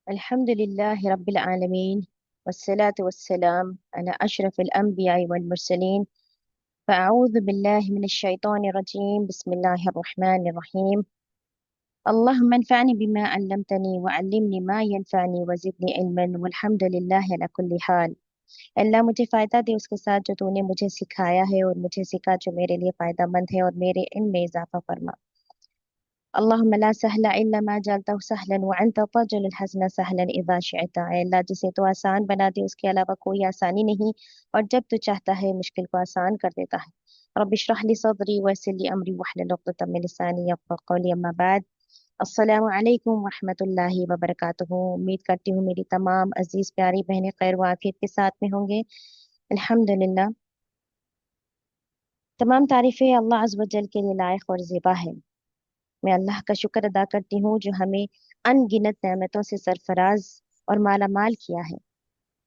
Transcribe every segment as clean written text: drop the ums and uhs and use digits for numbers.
الحمد لله رب العالمين، والصلاة والسلام على أشرف الأنبياء والمرسلين. فأعوذ بالله من الشيطان الرجيم. بسم الله الرحمن الرحيم. اللهم انفعني بما علمتني وعلمني ما ينفعني وزدني علما والحمد لله على كل حال. अल्लाह मुझे फ़ायदा दे उसके साथ जो तूने मुझे सिखाया है और मुझे सिखा जो मेरे लिए फ़ायदा मंद है और मेरे इल्म में इजाफा फरमा। अल्लाहुम्मा ला सहला इल्ला मा जअलतहु सहलन व अंत तजअलुल हज़्न सहलन इज़ा शिअता। ऐ अल्लाह, जिसे तो आसान बना दे उसके अलावा कोई आसानी नहीं, और जब तू चाहता है मुश्किल को आसान कर देता है। रब्बि इश्रह ली सदरी वयस्सिर ली अमरी वहलुल उक़दतम मिन लिसानी यफ़क़हू क़ौली। अम्मा बाद, अस्सलामु अलैकुम वरहमतुल्लाहि वबरकातुहू। उम्मीद करती हूँ मेरी तमाम अजीज प्यारी बहनें खैर व आफियत के साथ में होंगे। अल्हम्दुलिल्लाह, तमाम तारीफें अल्लाह अज़्ज़ व जल के लिए लायक और ज़ेबा है। मैं अल्लाह का शुक्र अदा करती हूँ जो हमें अनगिनत नेमतों से सरफराज और माला माल किया है।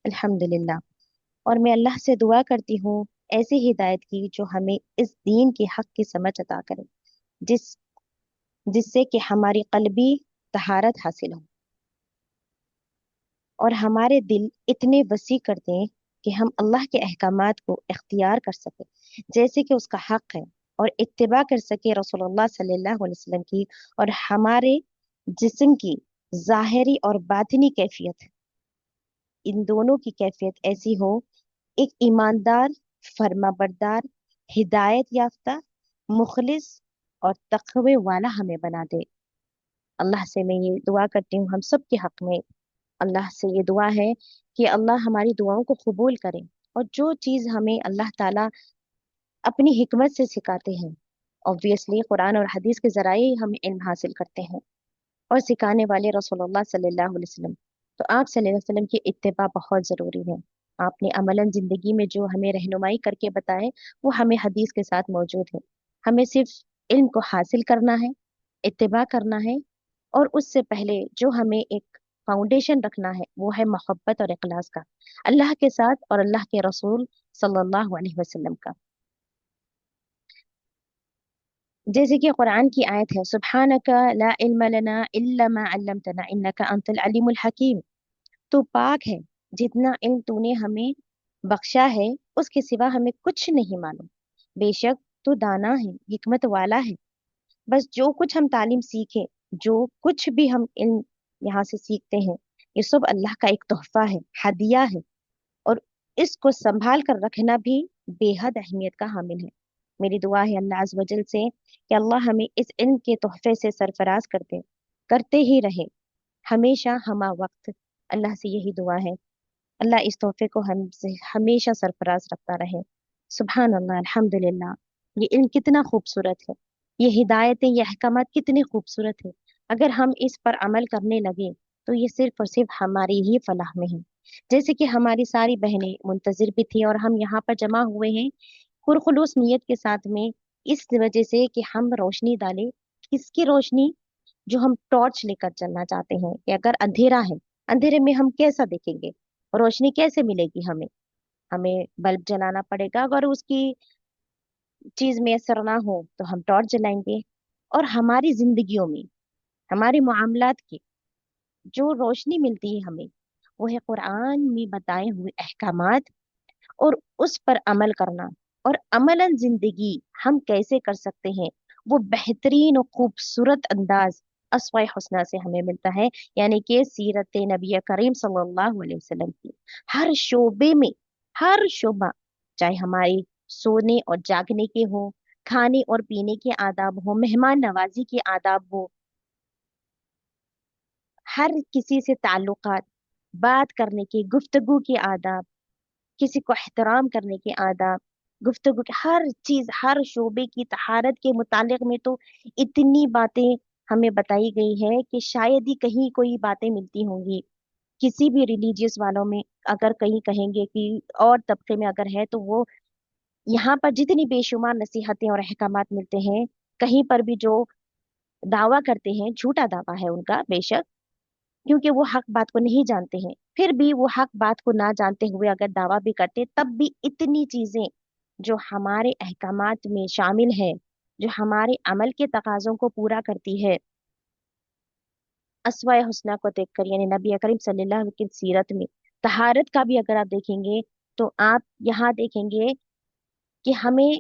अल्हम्दुलिल्लाह। और मैं अल्लाह से दुआ करती हूँ ऐसी हिदायत की जो हमें इस दीन के हक की समझ अता करे, जिस जिससे कि हमारी कल्बी तहारत हासिल हो और हमारे दिल इतने वसी कर दें कि हम अल्लाह के अहकामात को इख्तियार कर सके जैसे कि उसका हक है, और इत्तिबा कर सके रसूलुल्लाह सल्लल्लाहु अलैहि वसल्लम की, और हमारे जिस्म की जाहिरी और बातिनी कैफियत, इन दोनों की कैफियत ऐसी हो, एक ईमानदार, फर्माबरदार, हिदायत याफ्ता, मुखलिस और तकवे वाला हमें बना दे। अल्लाह से मैं ये दुआ करती हूँ हम सब के हक में। अल्लाह से ये दुआ है कि अल्लाह हमारी दुआओं को कबूल करे, और जो चीज़ हमें अल्लाह ताला अपनी हिकमत से सिखाते हैं, ऑब्वियसली कुरान और हदीस के जराए ही हम इल्म हासिल करते हैं, और सिखाने वाले रसूलुल्लाह सल्लल्लाहु अलैहि वसल्लम, तो आप सल्लल्लाहु अलैहि वसल्लम की इत्तिबा बहुत ज़रूरी है। आपने अमलन ज़िंदगी में जो हमें रहनुमाई करके बताए, वो हमें हदीस के साथ मौजूद है। हमें सिर्फ इल्म को हासिल करना है, इत्तिबा करना है, और उससे पहले जो हमें एक फाउंडेशन रखना है वो है मोहब्बत और इखलास का, अल्लाह के साथ और अल्लाह के रसूल सल्लल्लाहु अलैहि वसल्लम का। जैसे कि कुरान की आयत है, सुब्हानका ला इल्म लना इल्ला मा अल्लमतना इन्नका अंतल अलीमुल हकीम। तू पाक है, जितना इल्म तूने हमें बख्शा है उसके सिवा हमें कुछ नहीं मालूम। बेशक तू दाना है, हिकमत वाला है। बस जो कुछ हम तालीम सीखे, जो कुछ भी हम इल्म यहाँ से सीखते हैं, ये सब अल्लाह का एक तोहफा है, हदिया है, और इसको संभाल कर रखना भी बेहद अहमियत का हामिल है। मेरी दुआ है अल्लाह अज़्ज़ वजल से कि अल्लाह हमें इस इल्म के तोहफे से सरफराज करते ही रहे, हमेशा हमा वक्त। अल्लाह से यही दुआ है, अल्लाह इस तोहफे को हमसे हमेशा सरफराज रखता रहे। सुभान अल्लाह, अल्हम्दुलिल्लाह। ये इल्म कितना खूबसूरत है, ये हिदायतें, ये अहकामात कितने खूबसूरत है। अगर हम इस पर अमल करने लगे तो ये सिर्फ और सिर्फ हमारी ही फलाह में है। जैसे कि हमारी सारी बहनें मुंतजिर भी थी और हम यहाँ पर जमा हुए हैं पुरखुलूस नीयत के साथ में, इस वजह से कि हम रोशनी डालें। किसकी रोशनी? जो हम टॉर्च लेकर चलना चाहते हैं कि अगर अंधेरा है, अंधेरे में हम कैसा देखेंगे, रोशनी कैसे मिलेगी हमें? हमें बल्ब जलाना पड़ेगा। अगर उसकी चीज में असर ना हो तो हम टॉर्च जलाएंगे। और हमारी जिंदगियों में, हमारे मामलात की जो रोशनी मिलती है हमें, वो है कुरान में बताए हुए अहकामात, और उस पर अमल करना। और अमलन जिंदगी हम कैसे कर सकते हैं, वो बेहतरीन और खूबसूरत अंदाज अस्वाए हुस्ना से हमें मिलता है, यानी कि सीरत नबी करीम सल्लल्लाहु अलैहि वसल्लम की। हर शोबे में, हर शोबा, चाहे हमारी सोने और जागने के हो, खाने और पीने के आदाब हो, मेहमान नवाजी के आदाब हो, हर किसी से ताल्लुकात, बात करने के, गुफ्तगू के आदाब, किसी को एहतराम करने के आदाब, गुफ्तगू के हर चीज, हर शोबे की तहारत के मुतालिक में तो इतनी बातें हमें बताई गई है कि शायद ही कहीं कोई बातें मिलती होंगी। किसी भी रिलीजियस वालों में अगर कहीं कहेंगे कि और तबके में अगर है, तो वो यहाँ पर जितनी बेशुमार नसीहतें और अहकामात मिलते हैं, कहीं पर भी जो दावा करते हैं, झूठा दावा है उनका बेशक, क्योंकि वो हक बात को नहीं जानते हैं। फिर भी वो हक बात को ना जानते हुए अगर दावा भी करते, तब भी इतनी चीजें जो हमारे अहकामात में शामिल है, जो हमारे अमल के तकाजों को पूरा करती है, अस्वाए हुस्ना को देखकर, यानी नबी करीम सल्लल्लाहु अलैहि वसल्लम की सीरत में तहारत का भी अगर आप देखेंगे तो आप यहाँ देखेंगे कि हमें,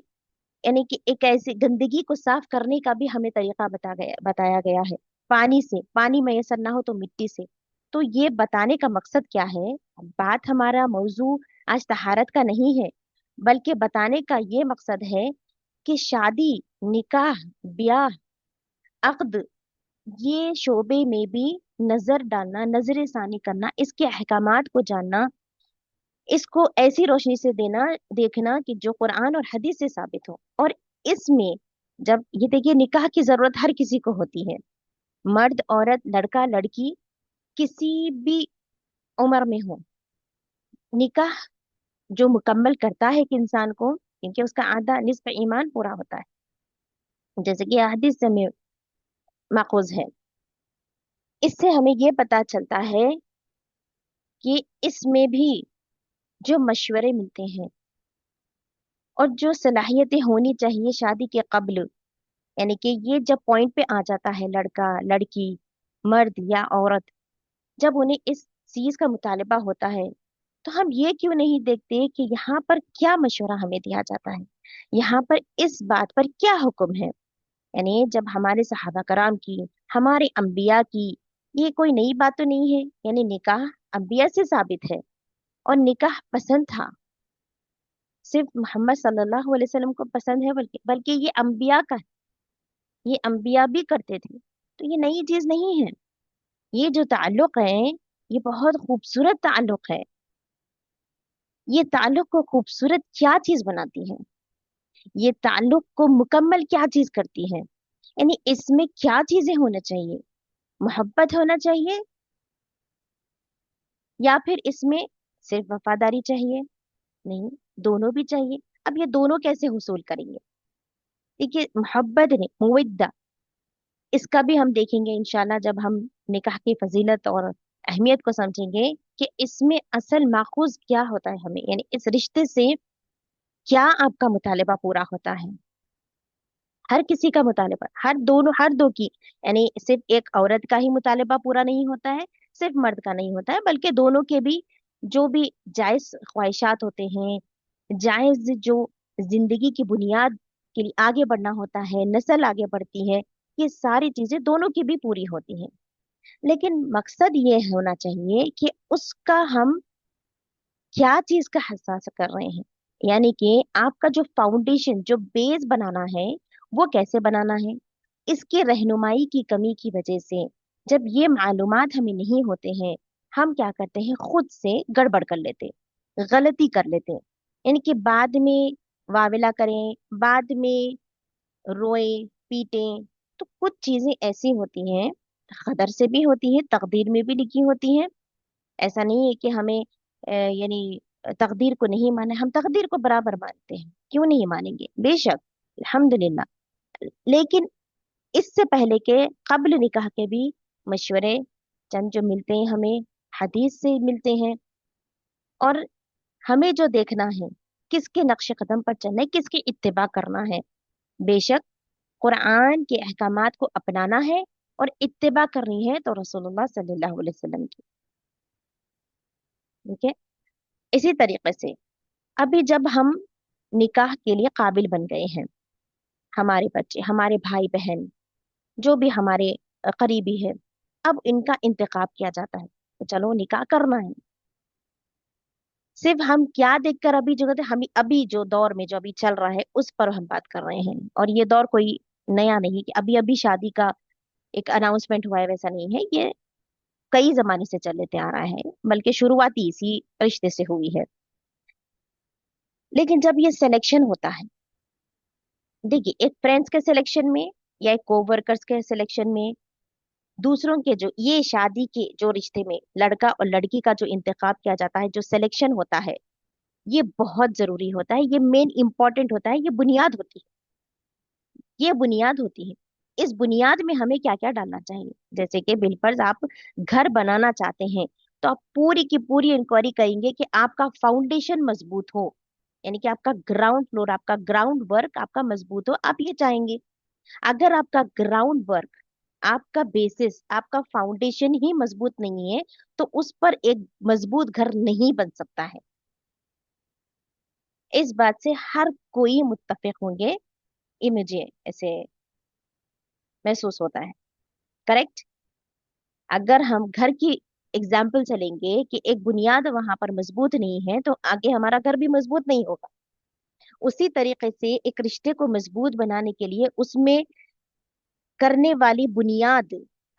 यानी कि एक ऐसी गंदगी को साफ करने का भी हमें तरीका बताया गया है। पानी से, पानी मैसर ना हो तो मिट्टी से। तो ये बताने का मकसद क्या है? बात, हमारा मौजू आज तहारत का नहीं है, बल्कि बताने का ये मकसद है कि शादी, निकाह, ब्याह, अक्द, ये शोबे में भी नजर डालना, नजर सानी करना, इसके अहकामात को जानना, इसको ऐसी रोशनी से देना, देखना कि जो कुरान और हदीस से साबित हो। और इसमें, जब ये देखिए, निकाह की जरूरत हर किसी को होती है, मर्द औरत, लड़का लड़की, किसी भी उम्र में हो। निकाह जो मुकम्मल करता है एक इंसान को, क्योंकि उसका आधा निस्फ ईमान पूरा होता है, जैसे कि हदीस से में माखूज है। इससे हमें ये पता चलता है कि इसमें भी जो मशवरे मिलते हैं और जो सलाहियतें होनी चाहिए शादी के कब्ल, यानी कि ये जब पॉइंट पे आ जाता है, लड़का लड़की, मर्द या औरत, जब उन्हें इस चीज का मुतालिबा होता है, तो हम ये क्यों नहीं देखते कि यहाँ पर क्या मशवरा हमें दिया जाता है, यहाँ पर इस बात पर क्या हुक्म है। यानी जब हमारे सहाबा कराम की, हमारे अंबिया की, ये कोई नई बात तो नहीं है। यानी निकाह अंबिया से साबित है, और निकाह पसंद था, सिर्फ मोहम्मद सल्लल्लाहु अलैहि वसल्लम को पसंद है, बल्कि बल्कि ये अंबिया का, ये अंबिया भी करते थे। तो ये नई चीज नहीं है। ये जो ताल्लुक है, ये बहुत खूबसूरत ताल्लुक है। ये ताल्लुक को खूबसूरत क्या चीज बनाती है, ये ताल्लुक को मुकम्मल क्या चीज करती है, यानी इसमें क्या चीजें होना चाहिए? मोहब्बत होना चाहिए, या फिर इसमें सिर्फ वफादारी चाहिए? नहीं, दोनों भी चाहिए। अब ये दोनों कैसे हुसूल करेंगे? देखिए, मोहब्बत नहीं, मुवद्दा, इसका भी हम देखेंगे इंशाल्लाह जब हम निकाह की फजीलत और अहमियत को समझेंगे कि इसमें असल माखूज क्या होता है हमें, यानी इस रिश्ते से क्या आपका मुतालिबा पूरा होता है। हर किसी का मुतालिबा, हर दो की, यानी सिर्फ एक औरत का ही मुतालिबा पूरा नहीं होता है, सिर्फ मर्द का नहीं होता है, बल्कि दोनों के भी जो भी जायज ख्वाहिशात होते हैं, जायज जो जिंदगी की बुनियाद के लिए आगे बढ़ना होता है, नस्ल आगे बढ़ती है, ये सारी चीजें दोनों की भी पूरी होती हैं। लेकिन मकसद ये होना चाहिए कि उसका हम क्या चीज का एहसास कर रहे हैं, यानी कि आपका जो फाउंडेशन, जो बेस बनाना है, वो कैसे बनाना है। इसकी रहनुमाई की कमी की वजह से, जब ये मालूमात हमें नहीं होते हैं, हम क्या करते हैं, खुद से गड़बड़ कर लेते, गलती कर लेते, यानी कि बाद में वाविला करें, बाद में रोए पीटे। तो कुछ चीजें ऐसी होती हैं, कदर से भी होती है, तकदीर में भी लिखी होती हैं। ऐसा नहीं है कि हमें यानी तकदीर को नहीं माने, हम तकदीर को बराबर मानते हैं, क्यों नहीं मानेंगे, बेशक, अल्हम्दुलिल्लाह। लेकिन इससे पहले के, कब्ल निकाह के भी मशवरे चंद जो मिलते हैं हमें, हदीस से मिलते हैं। और हमें जो देखना है, किसके नक्श कदम पर चलना है, किसकी इत्तिबा करना है। बेशक कुरान के अहकामात को अपनाना है और इत्तिबा करनी है तो रसूलुल्लाह सल्लल्लाहु अलैहि वसल्लम की। ठीक है। इसी तरीके से अभी जब हम निकाह के लिए काबिल बन गए हैं, हमारे बच्चे, हमारे भाई बहन, जो भी हमारे करीबी है, अब इनका इंतखाब किया जाता है, तो चलो निकाह करना है। सिर्फ हम क्या देखकर अभी जो कहते हैं, हम अभी जो दौर में जो अभी चल रहा है उस पर हम बात कर रहे हैं। और ये दौर कोई नया नहीं कि अभी अभी शादी का एक अनाउंसमेंट हुआ है, वैसा नहीं है। ये कई जमाने से चलते आ रहा है, बल्कि शुरुआती इसी रिश्ते से हुई है। लेकिन जब ये सिलेक्शन होता है, देखिए, एक फ्रेंड्स के सिलेक्शन में या एक कोवर्कर्स के सिलेक्शन में, दूसरों के जो ये शादी के जो रिश्ते में लड़का और लड़की का जो इंतखाब किया जाता है, जो सिलेक्शन होता है, ये बहुत जरूरी होता है, ये मेन इंपॉर्टेंट होता है, ये बुनियाद होती है, ये बुनियाद होती है। इस बुनियाद में हमें क्या क्या डालना चाहिए, जैसे कि बिलफर्ज आप घर बनाना चाहते हैं, तो आप पूरी की पूरी इंक्वायरी करेंगे कि आपका फाउंडेशन मजबूत हो, यानी कि आपका ग्राउंड फ्लोर, आपका ग्राउंड वर्क आपका मजबूत हो, आप ये चाहेंगे। अगर आपका ग्राउंड वर्क आपका बेसिस, आपका फाउंडेशन ही मजबूत नहीं है, तो उस पर एक मजबूत घर नहीं बन सकता है। इस बात से हर कोई मुत्तफिक होंगे, ये मुझे ऐसे महसूस होता है। करेक्ट। अगर हम घर की एग्जाम्पल चलेंगे कि एक बुनियाद वहां पर मजबूत नहीं है, तो आगे हमारा घर भी मजबूत नहीं होगा। उसी तरीके से एक रिश्ते को मजबूत बनाने के लिए उसमें करने वाली बुनियाद,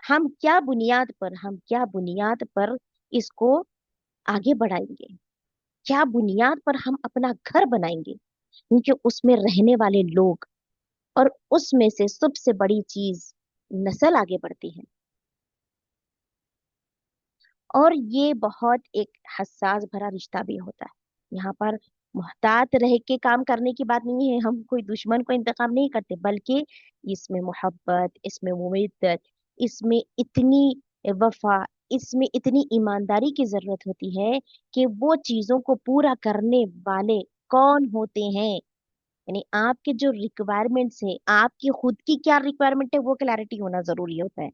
हम क्या बुनियाद पर इसको आगे बढ़ाएंगे, क्या बुनियाद पर हम अपना घर बनाएंगे, क्योंकि उसमें रहने वाले लोग, और उसमें से सबसे बड़ी चीज नस्ल आगे बढ़ती है। और ये बहुत एक हसास भरा रिश्ता भी होता है। यहाँ पर मोहतात रह के काम करने की बात नहीं है, हम कोई दुश्मन को इंतकाम नहीं करते, बल्कि इसमें मोहब्बत, इसमें मुवद्दत, इसमें इतनी वफा, इसमें इतनी ईमानदारी की जरूरत होती है कि वो चीजों को पूरा करने वाले कौन होते हैं। यानी आपके जो रिक्वायरमेंट्स है, आपकी खुद की क्या रिक्वायरमेंट है, वो क्लैरिटी होना जरूरी होता है।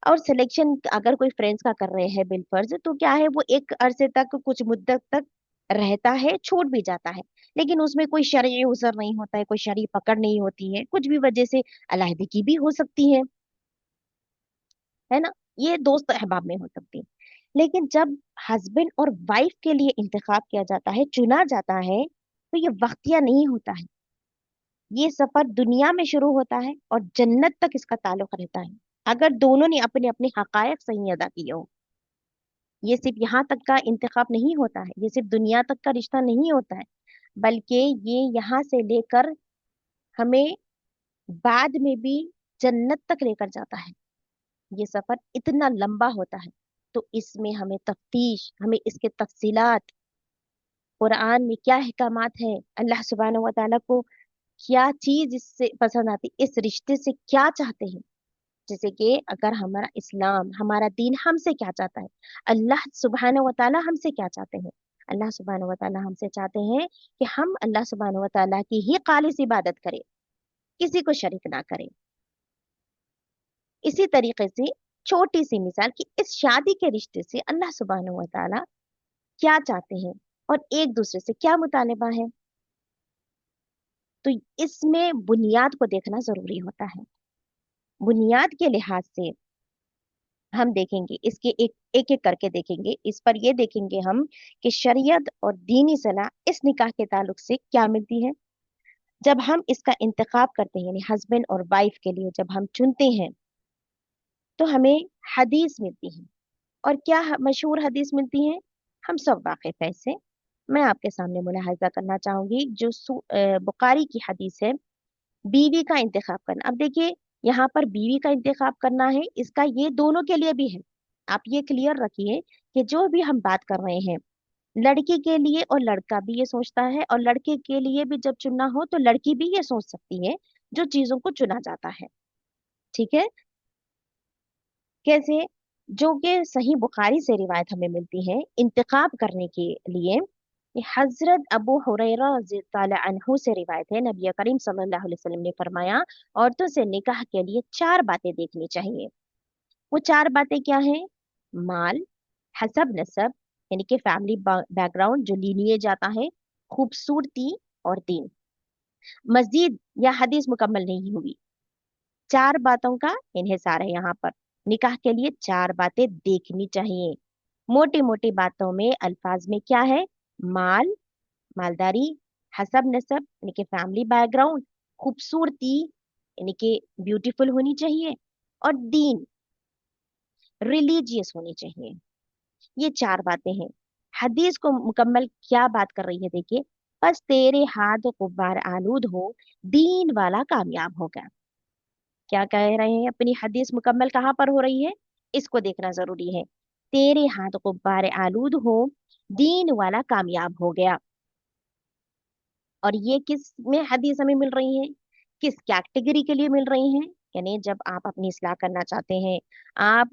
और सिलेक्शन अगर कोई फ्रेंड्स का कर रहे हैं बिलफर्ज, तो क्या है, वो एक अरसे तक, कुछ मुद्दत तक रहता है, छूट भी जाता है, लेकिन उसमें कोई शरई उसर नहीं होता है, कोई शरई पकड़ नहीं होती है, कुछ भी वजह से अलहदगी भी हो सकती है ना। ये दोस्त अहबाब में हो सकती है। लेकिन जब हस्बैंड और वाइफ के लिए इंतखाब किया जाता है, चुना जाता है, तो ये वक्तिया नहीं होता है। ये सफर दुनिया में शुरू होता है और जन्नत तक इसका ताल्लुक रहता है, अगर दोनों ने अपने अपने हकायक सही अदा किए हो। ये सिर्फ यहाँ तक का इंतखाब नहीं होता है, ये सिर्फ दुनिया तक का रिश्ता नहीं होता है, बल्कि ये यहाँ से लेकर हमें बाद में भी जन्नत तक लेकर जाता है। ये सफर इतना लंबा होता है, तो इसमें हमें तफ्तीश, हमें इसके तफसीलात, कुरान में क्या अहकामात है, अल्लाह सुब्हानहू व तआला को क्या चीज इससे पसंद आती, इस रिश्ते से क्या चाहते हैं। जैसे कि अगर हमारा इस्लाम, हमारा दीन हमसे क्या चाहता है, अल्लाह सुब्हानहू व तआला हमसे क्या चाहते हैं। अल्लाह सुब्हानहू व तआला हमसे चाहते हैं कि हम अल्लाह सुब्हानहू व तआला की ही खालिस इबादत करें, किसी को शरीक ना करें। इसी तरीके से छोटी सी मिसाल कि इस शादी के रिश्ते से अल्लाह सुब्हानहू व तआला क्या चाहते हैं और एक दूसरे से क्या मुतालिबा है, तो इसमें बुनियाद को देखना जरूरी होता है। बुनियाद के लिहाज से हम देखेंगे, इसके एक एक एक करके देखेंगे, इस पर ये देखेंगे हम कि शरीयत और दीनी सलाह इस निकाह के ताल्लुक से क्या मिलती है। जब हम इसका इंतखाब करते हैं, यानी हस्बैंड और वाइफ के लिए जब हम चुनते हैं, तो हमें हदीस मिलती है। और क्या मशहूर हदीस मिलती है, हम सब वाकिफ है इससे। मैं आपके सामने मुलाहजा करना चाहूंगी जो बुखारी की हदीस है, बीवी का इंतखाब करना। अब देखिए, यहाँ पर बीवी का इंतखाब करना है, इसका ये दोनों के लिए भी है। आप ये क्लियर रखिए कि जो भी हम बात कर रहे हैं, लड़की के लिए और लड़का भी ये सोचता है, और लड़के के लिए भी जब चुनना हो तो लड़की भी ये सोच सकती है, जो चीजों को चुना जाता है। ठीक है। कैसे? जो कि सही बुखारी से रिवायत हमें मिलती है इंतखाब करने के लिए। ये हजरत अबू हुरैरा रज़ी ताला अन्हु से रिवायत है, नबी करीम सल्लल्लाहु अलैहि वसल्लम ने फरमाया, औरतों से निकाह के लिए चार बातें देखनी चाहिए। वो चार बातें क्या हैं? माल, हसब नसब, यानी कि फैमिली बैकग्राउंड जो लीनिएज आता है, खूबसूरती, और दीन। मस्जिद या हदीस मुकम्मल नहीं हुई, चार बातों का इन्हिसार है यहाँ पर। निकाह के लिए चार बातें देखनी चाहिए। मोटी मोटी बातों में, अल्फाज में क्या है? माल, मालदारी, हसब नसब यानी कि फैमिली बैकग्राउंड, खूबसूरती यानी कि ब्यूटीफुल होनी चाहिए, और दीन, रिलीजियस होनी चाहिए। ये चार बातें हैं। हदीस को मुकम्मल क्या बात कर रही है, देखिए, बस तेरे हाथ गुब्बार आलूद हो, दीन वाला कामयाब होगा। क्या कह रहे हैं, अपनी हदीस मुकम्मल कहाँ पर हो रही है, इसको देखना जरूरी है। तेरे हाथ गुब्बार आलूद हो, दीन वाला कामयाब हो गया। और ये किस में हदीस हमें मिल रही है, किस कैटेगरी के लिए मिल रही हैं? यानी जब आप अपनी इस्लाह करना चाहते हैं, आप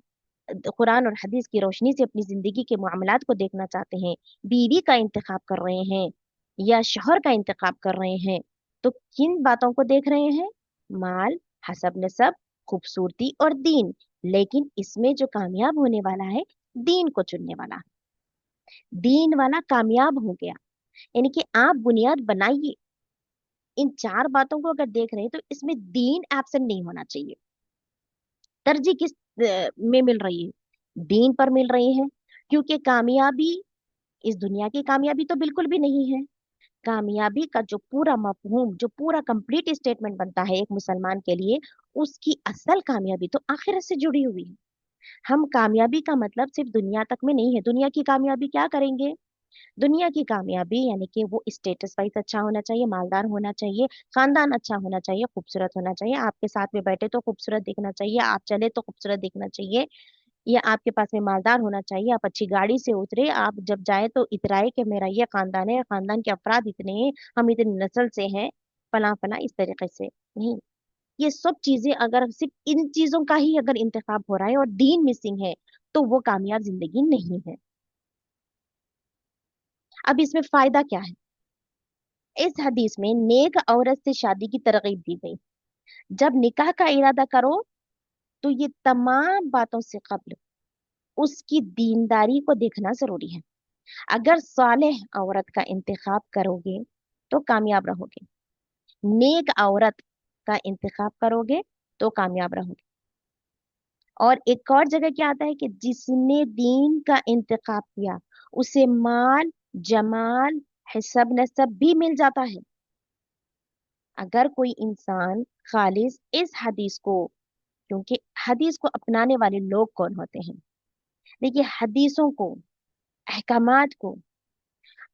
कुरान और हदीस की रोशनी से अपनी जिंदगी के मामलात को देखना चाहते हैं, बीवी का इंतखाब कर रहे हैं या शोहर का इंतखाब कर रहे हैं, तो किन बातों को देख रहे हैं? माल, हसब नसब, खूबसूरती और दीन, लेकिन इसमें जो कामयाब होने वाला है, दीन को चुनने वाला, दीन वाला कामयाब हो गया। यानी कि आप बुनियाद बनाइए, इन चार बातों को अगर देख रहे हैं तो इसमें दीन एब्सेंट नहीं होना चाहिए। तरजीह किस में मिल रही है? दीन पर मिल रही है, क्योंकि कामयाबी, इस दुनिया की कामयाबी तो बिल्कुल भी नहीं है। कामयाबी का जो पूरा मफहूम, जो पूरा कंप्लीट स्टेटमेंट बनता है एक मुसलमान के लिए, उसकी असल कामयाबी तो आखिरत से जुड़ी हुई है। हम कामयाबी का मतलब सिर्फ दुनिया तक में नहीं है। दुनिया की कामयाबी क्या करेंगे? दुनिया की कामयाबी यानी कि वो स्टेटस वाइज अच्छा होना चाहिए, मालदार होना चाहिए, खानदान अच्छा होना चाहिए, खूबसूरत होना चाहिए, आपके साथ में बैठे तो खूबसूरत दिखना चाहिए, आप चले तो खूबसूरत दिखना चाहिए, या आपके पास में मालदार होना चाहिए, आप अच्छी गाड़ी से उतरे, आप जब जाए तो इतराए कि मेरा ये खानदान है, खानदान के अफराद इतने हैं, हम इतनी नस्ल से हैं, फला फला, इस तरीके से नहीं। ये सब चीजें अगर सिर्फ इन चीजों का ही अगर इंतखाब हो रहा है और दीन मिसिंग है, तो वो कामयाब जिंदगी नहीं है। अब इसमें फायदा क्या है? इस हदीस में नेक औरत से शादी की तरगीब दी गई। जब निकाह का इरादा करो तो ये तमाम बातों से कबल उसकी दीनदारी को देखना जरूरी है। अगर सालेह औरत का इंतखाब करोगे तो कामयाब रहोगे, नेक औरत का इंतखाब करोगे तो कामयाब रहोगे। और एक और जगह क्या आता है कि जिसने दीन का इंतखाब किया उसे माल, जमाल, हिसब नसब भी मिल जाता है। अगर कोई इंसान खालिस इस हदीस को, क्योंकि हदीस को अपनाने वाले लोग कौन होते हैं? देखिए, हदीसों को, अहकामात को,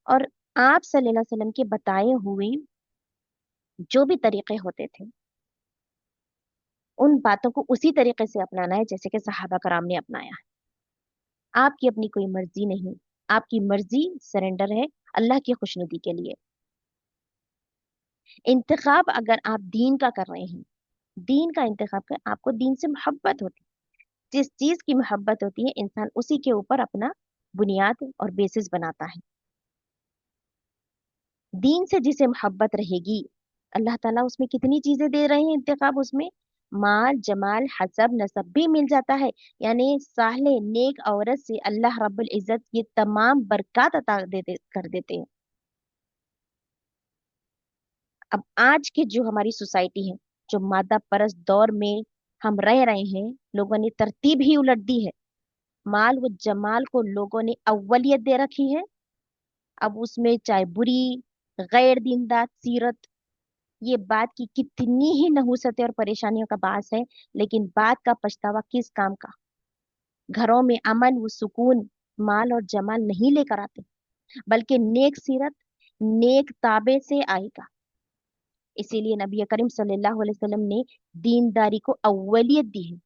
और आप सल्लल्लाहु अलैहि वसल्लम के बताए हुए जो भी तरीके होते थे, उन बातों को उसी तरीके से अपनाना है जैसे कि सहाबा कराम ने अपनाया है। आपकी अपनी कोई मर्जी नहीं, आपकी मर्जी सरेंडर है अल्लाह की खुशनुदी के लिए। इंतखाब अगर आप दीन का कर रहे हैं, दीन का इंतखाब कर, आपको दीन से मोहब्बत होती है, जिस चीज की मोहब्बत होती है इंसान उसी के ऊपर अपना बुनियाद और बेसिस बनाता है। दीन से जिसे मोहब्बत रहेगी, अल्लाह ताला उसमें कितनी चीजें दे रहे हैं इंतखाब उसमें, माल, जमाल, हसब, नसब भी मिल जाता है। यानी साले नेक औरत से अल्लाह रब्बुल इज्जत ये तमाम बरकत अता कर देते हैं। अब आज की जो हमारी सोसाइटी है, जो मादा परस्त दौर में हम रह रहे हैं, लोगों ने तरतीब ही उलट दी है। माल व जमाल को लोगों ने अव्वलियत दे रखी है। अब उसमें चाहे बुरी, गैर दीनदार सीरत, ये बात की कितनी ही नहुसतें और परेशानियों का बास है, लेकिन बात का पछतावा किस काम का? घरों में अमन व सुकून माल और जमाल नहीं लेकर आते, बल्कि नेक सीरत, नेक ताबे से आएगा। इसीलिए नबी करीम सल्लल्लाहु अलैहि वसल्लम ने दीनदारी को अव्वलियत दी है,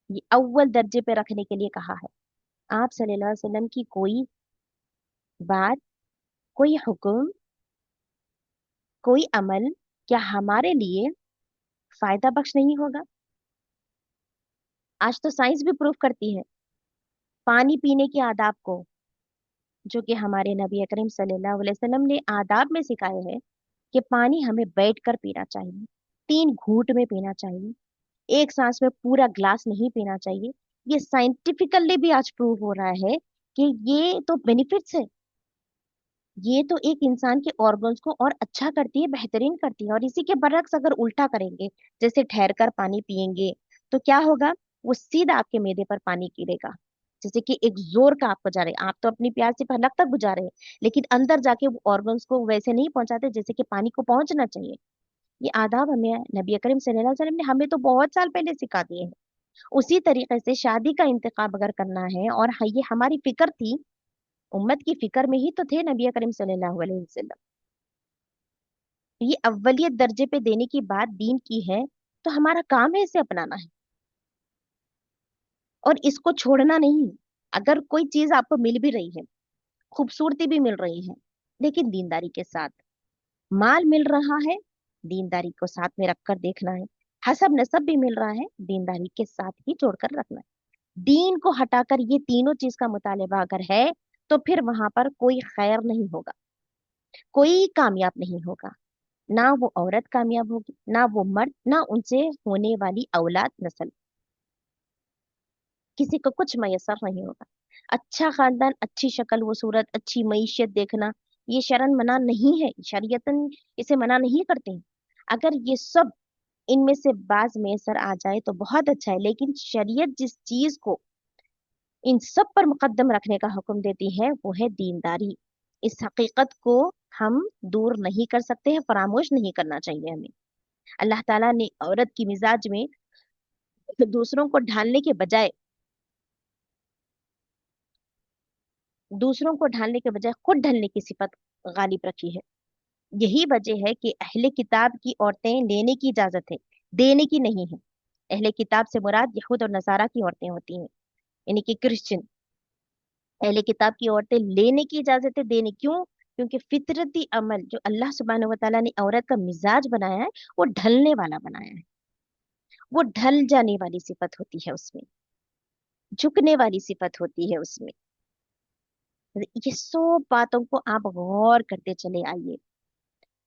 ये अव्वल दर्जे पे रखने के लिए कहा है। आप सल्लल्लाहु अलैहि वसल्लम की कोई बात, कोई हुक्म, कोई अमल क्या हमारे लिए फायदा बख्श नहीं होगा? आज तो साइंस भी प्रूव करती है पानी पीने के आदाब को, जो कि हमारे नबी करीम सल्लल्लाहु अलैहि वसल्लम ने आदाब में सिखाए हैं कि पानी हमें बैठकर पीना चाहिए, 3 घूंट में पीना चाहिए, एक सांस में पूरा ग्लास नहीं पीना चाहिए। ये साइंटिफिकली भी आज प्रूव हो रहा है कि ये तो बेनिफिट्स है। ये तो एक इंसान के ऑर्गन्स को और अच्छा करती है, बेहतरीन करती है। और इसी के बरक्स अगर उल्टा करेंगे, जैसे ठहर कर पानी पिएंगे, तो क्या होगा? वो सीधा आपके मैदे पर पानी गिरेगा, जैसे कि एक जोर का आपको जा रहे हैं, आप तो अपनी प्यास सिर्फ हलक तक बुझा रहे हैं, लेकिन अंदर जाके वो ऑर्गन्स को वैसे नहीं पहुंचाते जैसे कि पानी को पहुंचना चाहिए। ये आदाब हमें नबी करीम सल्लल्लाहु अलैहि वसल्लम ने हमें तो बहुत साल पहले सिखा दिए हैं। उसी तरीके से शादी का इंतखाब अगर करना है, और ये हमारी फिक्र थी, उम्मत की फिक्र में ही तो थे नबी करीम सल्लल्लाहु अलैहि वसल्लम। ये अव्वलियत दर्जे पे देने की बात दीन की है, तो हमारा काम है इसे अपनाना है और इसको छोड़ना नहीं। अगर कोई चीज आपको मिल भी रही है, खूबसूरती भी मिल रही है, लेकिन दीनदारी के साथ, माल मिल रहा है, दीनदारी को साथ में रखकर देखना है, हसब नसब भी मिल रहा है, दीनदारी के साथ ही जोड़कर रखना है। दीन को हटाकर ये तीनों चीज का मुतालिबा अगर है, तो फिर वहां पर कोई खैर नहीं होगा, कोई कामयाब नहीं होगा। ना वो औरत कामयाब होगी, ना वो मर्द, ना उनसे होने वाली औलाद नस्ल, किसी को कुछ मयसर नहीं होगा। अच्छा खानदान, अच्छी शक्ल व सूरत, अच्छी मईशत देखना, ये शरन मना नहीं है, शरीयतन इसे मना नहीं करते हैं। अगर ये सब इनमें से बाज मैसर आ जाए तो बहुत अच्छा है, लेकिन शरीयत जिस चीज को इन सब पर मुकद्दम रखने का हुक्म देती है वो है दीनदारी। इस हकीकत को हम दूर नहीं कर सकते हैं, फरामोश नहीं करना चाहिए हमें। अल्लाह ताला ने औरत की मिजाज में दूसरों को ढालने के बजाय दूसरों को ढालने के बजाय खुद ढलने की सिफत गालिब रखी है। यही वजह है कि अहले किताब की औरतें लेने की इजाजत है, देने की नहीं है। अहले किताब से मुराद यहूद और नसारा की औरतें होती हैं, यानी कि क्रिश्चियन। अहले किताब की औरतें लेने की इजाजत है, देने क्यों? क्योंकि फितरती अमल जो अल्लाह सुब्हानहू व तआला ने औरत का मिजाज बनाया है वो ढलने वाला बनाया है। वो ढल जाने वाली सिफत होती है उसमें, झुकने वाली सिफत होती है उसमें। ये सब बातों को आप गौर करते चले आइए।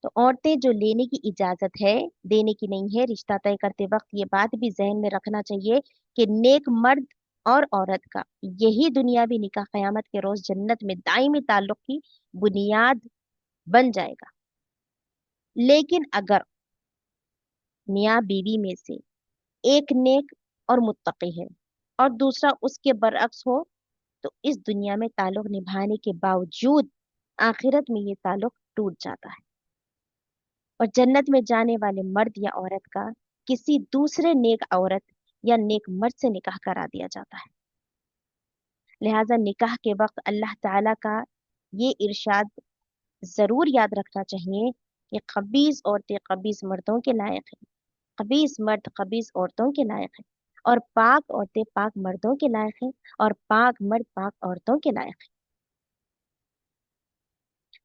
तो औरतें जो लेने की इजाजत है, देने की नहीं है। रिश्ता तय करते वक्त ये बात भी जहन में रखना चाहिए कि नेक मर्द और औरत का यही दुनियावी निकाह कयामत के रोज जन्नत में दायमी ताल्लुक की बुनियाद बन जाएगा। लेकिन अगर मियाँ बीवी में से एक नेक और मुत्तकी है और दूसरा उसके बरअक्स हो, तो इस दुनिया में ताल्लुक निभाने के बावजूद आखिरत में ये ताल्लुक टूट जाता है और जन्नत में जाने वाले मर्द या औरत का किसी दूसरे नेक औरत या नेक मर्द से निकाह करा दिया जाता है। लिहाजा निकाह के वक्त अल्लाह ताला का ये इरशाद जरूर याद रखना चाहिए कि खबीस औरतें खबीस मर्दों के लायक है, खबीस मर्द खबीस औरतों के लायक है, और पाक औरतें पाक मर्दों के लायक है, और पाक मर्द पाक औरतों के लायक है।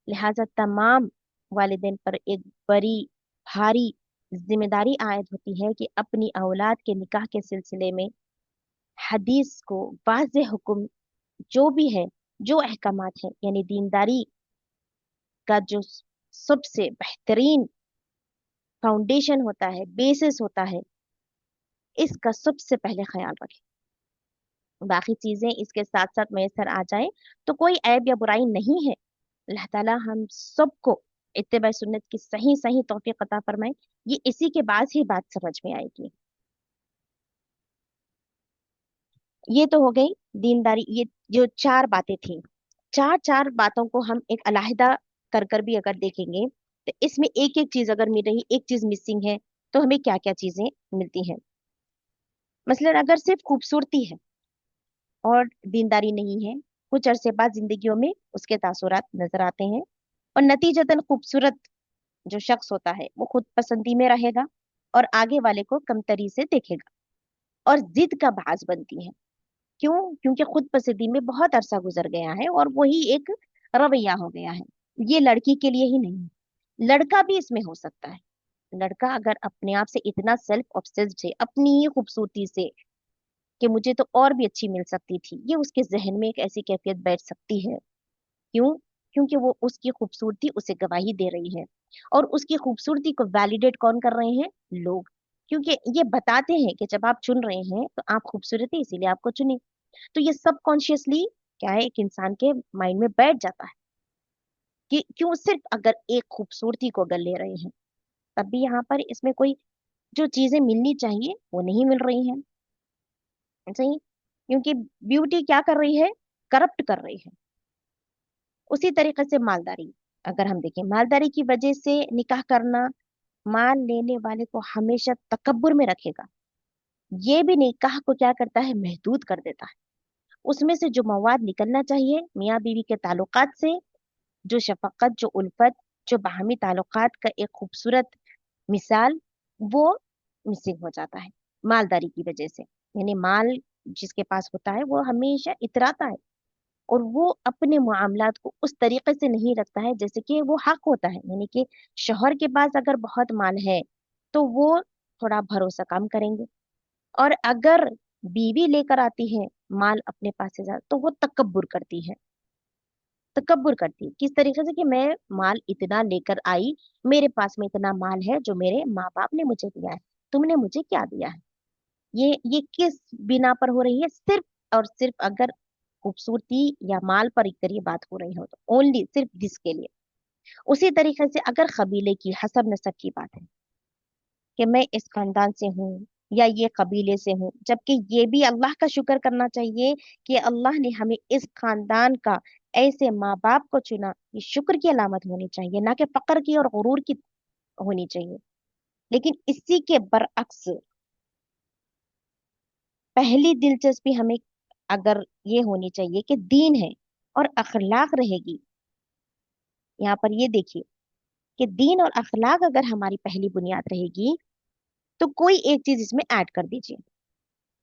लिहाजा तमाम वालिदैन पर एक बड़ी भारी जिम्मेदारी आयद होती है कि अपनी औलाद के निकाह के सिलसिले में हदीस को वाज़ेह हुक्म जो भी है, जो अहकामात है, यानी दीनदारी का जो सबसे बेहतरीन फाउंडेशन होता है, बेसिस होता है, इसका सबसे पहले ख्याल रखें। बाकी चीजें इसके साथ साथ मैसर आ जाए तो कोई ऐब या बुराई नहीं है। अल्लाह ताला हम सबको इत्तिबा सुन्नत की सही सही तौफीक अता फरमाए। ये इसी के बाद ही बात समझ में आएगी। ये तो हो गई दीनदारी, ये जो चार बातें थी, चार चार बातों को हम एक अलहदा कर कर भी अगर देखेंगे तो इसमें एक एक चीज अगर मिल रही, एक चीज मिसिंग है, तो हमें क्या क्या चीजें मिलती हैं। मसलन अगर सिर्फ खूबसूरती है और दीनदारी नहीं है, कुछ अरसे बाद जिंदगियों में उसके तासुरात नजर आते हैं, और नतीजतन खूबसूरत जो शख्स होता है वो खुद पसंदी में रहेगा और आगे वाले को कमतरी से देखेगा और जिद का बाज बनती है। क्यों? क्योंकि खुद पसंदी में बहुत अरसा गुजर गया है और वही एक रवैया हो गया है। ये लड़की के लिए ही नहीं, लड़का भी इसमें हो सकता है। लड़का अगर अपने आप से इतना सेल्फ ऑब्सेस्ड है अपनी ही खूबसूरती से कि मुझे तो और भी अच्छी मिल सकती थी, ये उसके जहन में एक ऐसी कैफियत बैठ सकती है। क्यों? क्योंकि वो उसकी खूबसूरती उसे गवाही दे रही है, और उसकी खूबसूरती को वैलिडेट कौन कर रहे हैं? लोग। क्योंकि ये बताते हैं कि जब आप चुन रहे हैं तो आप खूबसूरत है इसीलिए आपको चुने। तो ये सबकॉन्शियसली क्या है, एक इंसान के माइंड में बैठ जाता है कि क्यों सिर्फ अगर एक खूबसूरती को अगर ले रहे हैं, तब भी यहाँ पर इसमें कोई जो चीजें मिलनी चाहिए वो नहीं मिल रही हैं। सही? क्योंकि ब्यूटी क्या कर रही है? करप्ट कर रही है। उसी तरीके से मालदारी, अगर हम देखें मालदारी की वजह से निकाह करना माल लेने वाले को हमेशा तकब्बुर में रखेगा। ये भी निकाह को क्या करता है? महदूद कर देता है। उसमें से जो मवाद निकलना चाहिए मियाँ बीवी के ताल्लुकात से, जो शफकत, जो उल्फत, जो बाहमी ताल्लुकात का एक खूबसूरत मिसाल, वो मिसिंग हो जाता है मालदारी की वजह से। यानी माल जिसके पास होता है वो हमेशा इतराता है और वो अपने मामलात को उस तरीके से नहीं रखता है जैसे कि वो हक होता है। यानी कि शौहर के पास अगर बहुत माल है तो वो थोड़ा भरोसा कम करेंगे, और अगर बीवी लेकर आती है माल अपने पास से ज्यादा तो वो तकब्बुर करती है। तकब्बुर करती है किस तरीके से कि मैं माल इतना लेकर आई, मेरे पास में इतना माल है जो मेरे माँ बाप ने मुझे दिया है, तुमने मुझे क्या दिया है। ये किस बिना पर हो रही है, सिर्फ और सिर्फ अगर खूबसूरती या माल पर अगर ये बात हो रही हो तो ओनली सिर्फ जिसके लिए। उसी तरीके से अगर कबीले की हसब नसब की बात है कि मैं इस खानदान से हूँ या ये कबीले से हूँ, जबकि ये भी अल्लाह का शुक्र करना चाहिए कि अल्लाह ने हमें इस खानदान का, ऐसे माँ बाप को चुना, ये शुक्र की अलामत होनी चाहिए, ना कि फक्र की और गुरूर की होनी चाहिए। लेकिन इसी के बरअक्स पहली दिलचस्पी हमें अगर ये होनी चाहिए कि दीन है और अखलाक रहेगी। यहाँ पर ये देखिए कि दीन और अखलाक अगर हमारी पहली बुनियाद रहेगी तो कोई एक चीज इसमें ऐड कर दीजिए,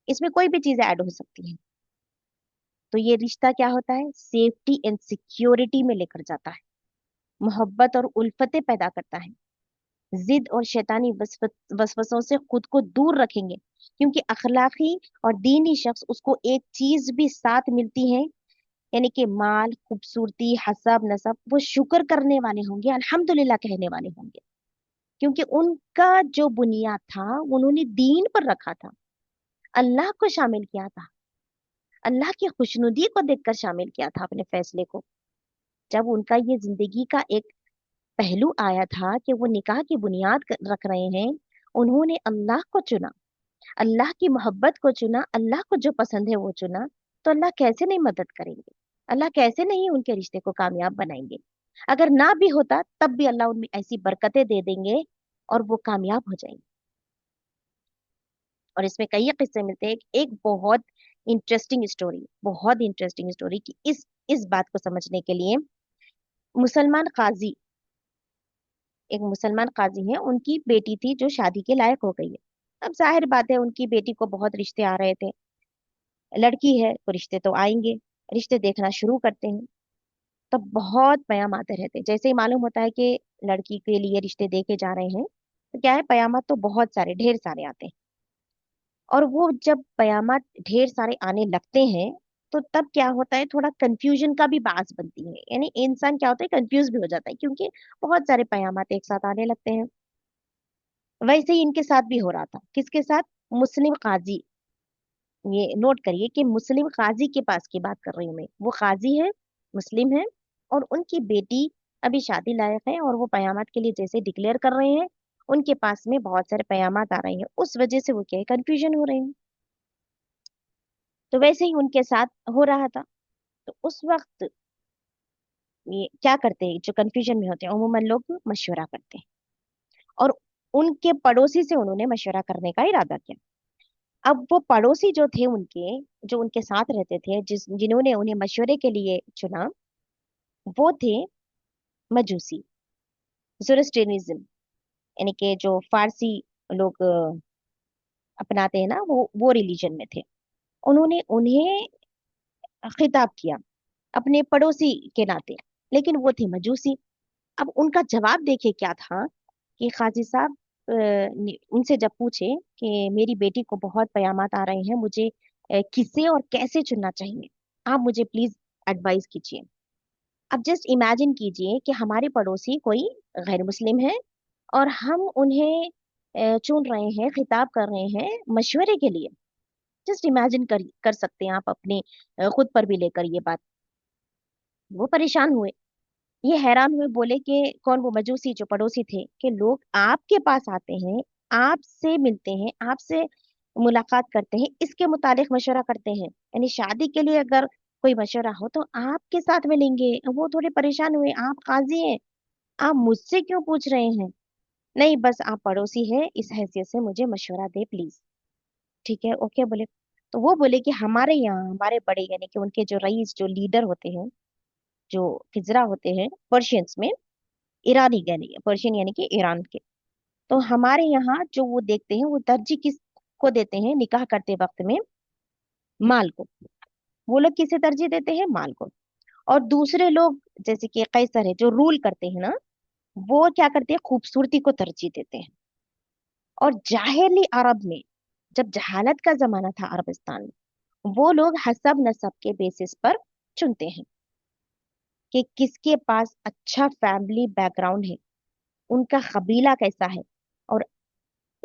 इसमें कोई भी चीज ऐड हो सकती है, तो ये रिश्ता क्या होता है, सेफ्टी एंड सिक्योरिटी में लेकर जाता है, मोहब्बत और उल्फतें पैदा करता है, जिद और शैतानी वसवसों से खुद को दूर रखेंगे, क्योंकि अखलाकी और दीनी शख्स उसको एक चीज भी साथ मिलती है, यानी कि माल, खूबसूरती, हसब नसब, वो शुक्र करने वाले होंगे, अल्हम्दुलिल्लाह कहने वाले होंगे, क्योंकि उनका जो बुनियाद था उन्होंने दीन पर रखा था, अल्लाह को शामिल किया था, अल्लाह की खुशनुदी को देखकर शामिल किया था अपने फैसले को। जब उनका ये जिंदगी का एक पहलू आया था कि वो निकाह की बुनियाद रख रहे हैं, उन्होंने अल्लाह को चुना, अल्लाह की मोहब्बत को चुना, अल्लाह को जो पसंद है वो चुना, तो अल्लाह कैसे नहीं मदद करेंगे, अल्लाह कैसे नहीं उनके रिश्ते को कामयाब बनाएंगे। अगर ना भी होता तब भी अल्लाह उनमें ऐसी बरकतें दे देंगे और वो कामयाब हो जाएंगे। और इसमें कई किस्से मिलते हैं, एक बहुत इंटरेस्टिंग स्टोरी कि इस बात को समझने के लिए, मुसलमान काजी, एक मुसलमान काजी हैं, उनकी बेटी थी जो शादी के लायक हो गई है। अब जाहिर बात है उनकी बेटी को बहुत रिश्ते आ रहे थे, लड़की है तो रिश्ते तो आएंगे, रिश्ते देखना शुरू करते हैं। तब बहुत पयाम आते रहते हैं, जैसे ही मालूम होता है कि लड़की के लिए रिश्ते देखे जा रहे हैं, तो क्या है, पयामात तो बहुत सारे, ढेर सारे आते हैं। और वो जब कयामत ढेर सारे आने लगते हैं तो तब क्या होता है, थोड़ा कंफ्यूजन का भी बास बनती है, यानी इंसान क्या होता है, कंफ्यूज भी हो जाता है, क्योंकि बहुत सारे कयामत एक साथ आने लगते हैं। वैसे ही इनके साथ भी हो रहा था, किसके साथ, मुस्लिम काजी। ये नोट करिए कि मुस्लिम काजी के पास की बात कर रही हूँ मैं, वो काजी है, मुस्लिम है, और उनकी बेटी अभी शादी लायक है, और वो कयामत के लिए जैसे डिक्लेयर कर रहे हैं, उनके पास में बहुत सारे कयामत आ रहे हैं, उस वजह से वो क्या है, कंफ्यूजन हो रहे हैं। तो वैसे ही उनके साथ हो रहा था। तो उस वक्त ये क्या करते हैं, जो कंफ्यूजन में होते हैं उमूमन लोग मशवरा करते हैं, और उनके पड़ोसी से उन्होंने मशवरा करने का इरादा किया। अब वो पड़ोसी जो थे उनके, जो उनके साथ रहते थे, जिन्होंने उन्हें मशवरे के लिए चुना, वो थे मजूसी, ज़ोरोस्ट्रियनिज्म, यानी कि जो फारसी लोग अपनाते हैं ना, वो रिलीजन में थे। उन्होंने उन्हें खिताब किया अपने पड़ोसी के नाते, लेकिन वो थे मजूसी। अब उनका जवाब देखिए क्या था कि काजी साहब उनसे जब पूछे कि मेरी बेटी को बहुत कयामत आ रहे हैं, मुझे किसे और कैसे चुनना चाहिए, आप मुझे प्लीज एडवाइस कीजिए। अब जस्ट इमेजिन कीजिए कि हमारे पड़ोसी कोई गैर मुस्लिम है, और हम उन्हें चुन रहे हैं, खिताब कर रहे हैं मशवरे के लिए। जस्ट इमेजिन कर सकते हैं आप अपने खुद पर भी लेकर ये बात। वो परेशान हुए, ये हैरान हुए, बोले कि कौन, वो मजूसी जो पड़ोसी थे, कि लोग आपके पास आते हैं, आपसे मिलते हैं, आपसे मुलाकात करते हैं, इसके मुतालिक मशवरा करते हैं, यानी शादी के लिए अगर कोई मशवरा हो तो आपके साथ मिलेंगे। वो थोड़े परेशान हुए, आप काजी हैं, आप मुझसे क्यों पूछ रहे हैं। नहीं, बस आप पड़ोसी हैं, इस हैसियत से मुझे मशवरा दे प्लीज। ठीक है, ओके बोले। तो वो बोले कि हमारे यहाँ हमारे बड़े, यानी कि उनके जो रईस, जो लीडर होते हैं, जो खिजरा होते हैं पर्शियंस में, ईरानी, यानी पर्शियन यानी कि ईरान के, तो हमारे यहाँ जो वो देखते हैं, वो तरजीह किस को देते हैं निकाह करते वक्त में, माल को। वो लोग किसे तरजीह देते हैं, माल को। और दूसरे लोग जैसे कि कैसर है जो रूल करते हैं ना, वो क्या करते हैं, खूबसूरती को तरजीह देते हैं। और जाहिली अरब में, जब जहालत का जमाना था अरबिस्तान में, वो लोग हसब नसब के बेसिस पर चुनते हैं। کہ کس کے पास अच्छा फैमिली बैकग्राउंड है, उनका कबीला कैसा है, और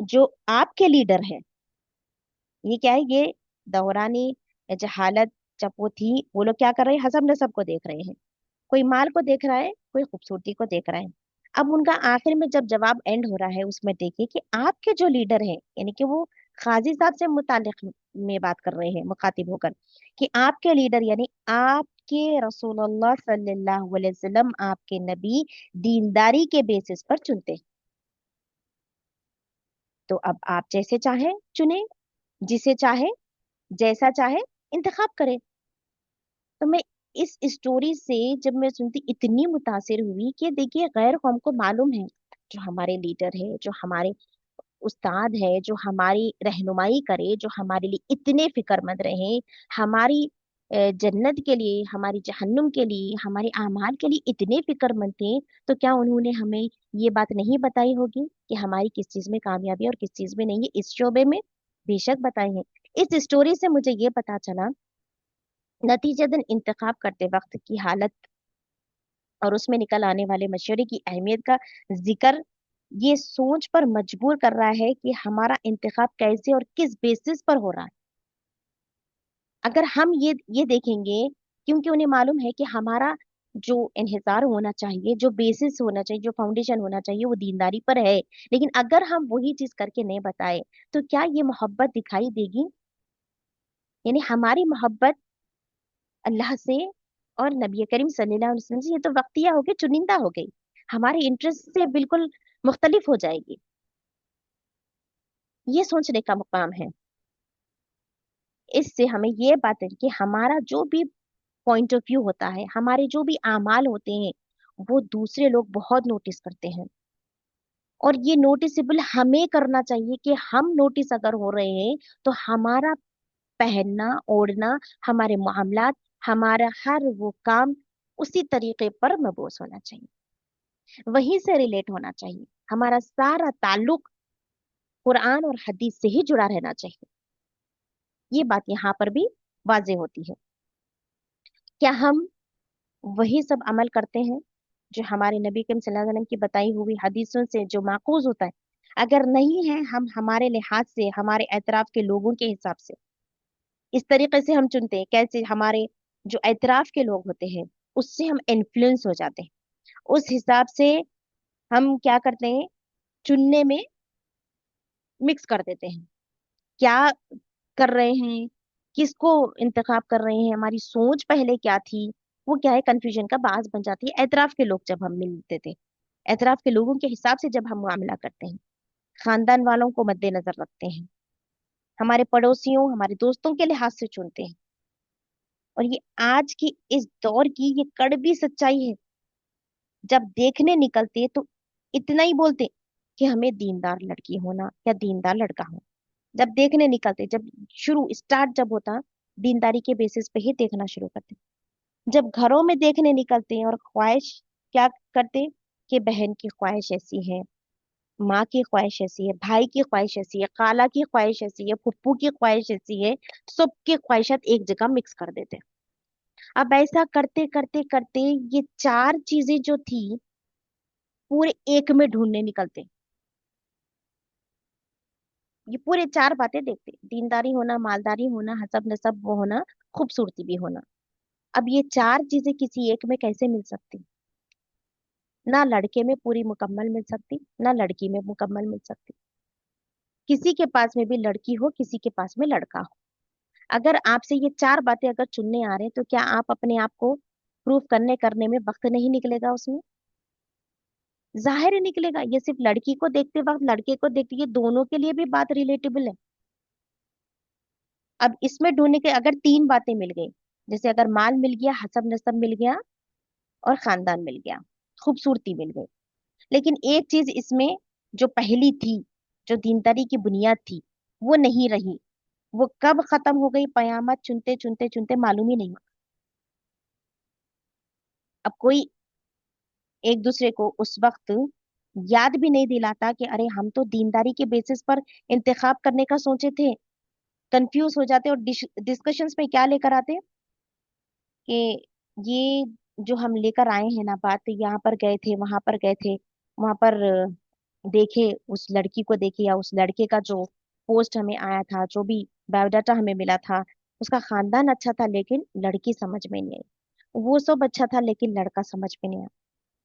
जो आपके लीडर है, ये क्या है, ये दौरानी जहालत जब वो थी, वो लोग क्या कर रहे हैं, हसब नसब को देख रहे हैं, कोई माल को देख रहा है, कोई खूबसूरती को देख रहा है। अब उनका आखिर में जब जवाब एंड हो रहा है, उसमें देखिए कि आपके जो लीडर हैं, यानी कि वो काजी साहब से मुतालिक में बात कर रहे हैं मुखातिब होकर, कि आपके लीडर यानी आपके रसूलुल्लाह सल्लल्लाहु अलैहि वसल्लम, आपके नबी दीनदारी के बेसिस पर चुनते हैं। तो अब आप जैसे चाहे चुने, जिसे चाहे जैसा चाहे इंतखाब करें। तो मैं इस स्टोरी से जब मैं सुनती इतनी मुतासिर हुई कि देखिए गैर कौम को मालूम है, जो हमारे लीडर है, जो हमारे उस्ताद है, जो हमारी रहनुमाई करे, जो हमारे लिए इतने फिक्रमंद रहे, हमारी जन्नत के लिए, हमारी जहन्नुम के लिए, हमारे आमाल के लिए इतने फिक्रमंद थे, तो क्या उन्होंने हमें ये बात नहीं बताई होगी कि हमारी किस चीज में कामयाबी है और किस चीज में नहीं है इस शोबे में? बेशक बताई है। इस स्टोरी से मुझे ये पता चला, नतीजतन इंतखाब करते वक्त की हालत और उसमें निकल आने वाले मशवरे की अहमियत का जिक्र ये सोच पर मजबूर कर रहा है कि हमारा इंतखाब कैसे और किस बेसिस पर हो रहा है। अगर हम ये देखेंगे, क्योंकि उन्हें मालूम है कि हमारा जो इन्हिसार होना चाहिए, जो बेसिस होना चाहिए, जो फाउंडेशन होना चाहिए, वो दीनदारी पर है। लेकिन अगर हम वही चीज करके नहीं बताए, तो क्या ये मोहब्बत दिखाई देगी? यानी हमारी मोहब्बत अल्लाह से और नबी करीम सल्लल्लाहु अलैहि वसल्लम से, ये तो वक्तिया हो गई, चुनिंदा हो गई, हमारे इंटरेस्ट से बिल्कुल मुख्तलिफ हो जाएगी। ये सोचने का मुकाम है। इससे हमें ये बात है कि हमारा जो भी पॉइंट ऑफ व्यू होता है, हमारे जो भी आमाल होते हैं, वो दूसरे लोग बहुत नोटिस करते हैं। और ये नोटिसेबल हमें करना चाहिए कि हम नोटिस अगर हो रहे हैं, तो हमारा पहनना ओढ़ना, हमारे मामलात, हमारा हर वो काम उसी तरीके पर मबूस होना चाहिए, वहीं से रिलेट होना चाहिए। हमारा सारा ताल्लुक कुरान और हदीस से ही जुड़ा रहना चाहिए। ये बात यहाँ पर भी वाजे होती है। क्या हम वही सब अमल करते हैं जो हमारे नबी करीम सल्लल्लाहु अलैहि वसल्लम की बताई हुई हदीसों से जो माकूज होता है? अगर नहीं है, हम हमारे लिहाज से, हमारे एतराफ के लोगों के हिसाब से इस तरीके से हम चुनते हैं, कैसे हमारे जो एतराफ के लोग होते हैं उससे हम इन्फ्लुएंस हो जाते हैं, उस हिसाब से हम क्या करते हैं, चुनने में मिक्स कर देते हैं। क्या कर रहे हैं, किसको इंतखाब कर रहे हैं, हमारी सोच पहले क्या थी, वो क्या है, कंफ्यूजन का बास बन जाती है। एतराफ के लोग जब हम मिलते थे, एतराफ के लोगों के हिसाब से जब हम मामला करते हैं, खानदान वालों को मद्देनजर रखते हैं, हमारे पड़ोसियों, हमारे दोस्तों के लिहाज से चुनते हैं। और ये आज की इस दौर की ये कड़वी सच्चाई है। जब देखने निकलते तो इतना ही बोलते कि हमें दीनदार लड़की होना या दीनदार लड़का हो। जब देखने निकलते, जब शुरू स्टार्ट जब होता, दीनदारी के बेसिस पे ही देखना शुरू करते। जब घरों में देखने निकलते हैं और ख्वाहिश क्या करते, कि बहन की ख्वाहिश ऐसी है, माँ की ख्वाहिश ऐसी है, भाई की ख्वाहिश ऐसी है, खाला की ख्वाहिश ऐसी है, फुप्पू की ख्वाहिश ऐसी है, सबकी ख्वाहिशात एक जगह मिक्स कर देते। अब ऐसा करते करते करते ये चार चीजें जो थी, पूरे एक में ढूंढने निकलते। ये पूरे चार बातें देखते, दीनदारी होना, मालदारी होना, हसब नसब वो होना, खूबसूरती भी होना। अब ये चार चीजें किसी एक में कैसे मिल सकती? ना लड़के में पूरी मुकम्मल मिल सकती, ना लड़की में मुकम्मल मिल सकती। किसी के पास में भी लड़की हो, किसी के पास में लड़का हो। अगर आपसे ये चार बातें अगर चुनने आ रहे हैं, तो क्या आप अपने आप को प्रूफ करने करने में वक्त नहीं निकलेगा उसमें? जाहिर है निकलेगा। ये सिर्फ लड़की को देखते वक्त, लड़के को देखते, ये दोनों के लिए भी बात रिलेटेबल है। अब इसमें ढूंढने के अगर तीन बातें मिल गई, जैसे अगर माल मिल गया, हसब नसब मिल गया, और खानदान मिल गया, खूबसूरती मिल गई, लेकिन एक चीज इसमें जो पहली थी, जो दीनदारी की बुनियाद थी, वो नहीं रही। वो कब खत्म हो गई, कयामत चुनते चुनते चुनते मालूम ही नहीं हुआ। अब कोई एक दूसरे को उस वक्त याद भी नहीं दिलाता कि अरे हम तो दीनदारी के बेसिस पर इंतखाब करने का सोचे थे। कंफ्यूज हो जाते और डिस्कशंस में क्या लेकर आते कि ये जो हम लेकर आए हैं ना बात, यहाँ पर गए थे, वहां पर गए थे, वहां पर देखे, उस लड़की को देखे या उस लड़के का जो पोस्ट हमें आया था, जो भी बायोडाटा हमें मिला था, उसका खानदान अच्छा था लेकिन लड़की समझ में नहीं आई। वो सब अच्छा था लेकिन लड़का समझ में नहीं आया।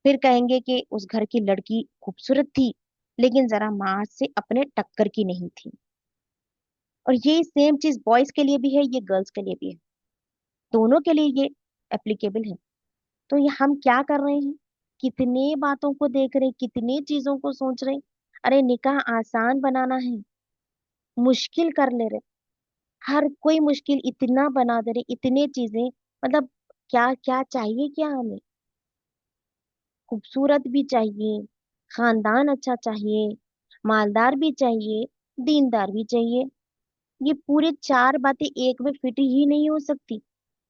फिर कहेंगे कि उस घर की लड़की खूबसूरत थी लेकिन जरा माँ से अपने टक्कर की नहीं थी। और ये सेम चीज बॉयज के लिए भी है, ये गर्ल्स के लिए भी है, दोनों के लिए ये एप्लीकेबल है। तो ये हम क्या कर रहे हैं, कितने बातों को देख रहे हैं, कितनी चीजों को सोच रहे हैं। अरे निकाह आसान बनाना है, मुश्किल कर ले रहे। हर कोई मुश्किल इतना बना दे रहे, इतने चीजें, मतलब क्या क्या चाहिए क्या हमें। खूबसूरत भी चाहिए, खानदान अच्छा चाहिए, मालदार भी चाहिए, दीनदार भी चाहिए। ये पूरे चार बातें एक में फिट ही नहीं हो सकती।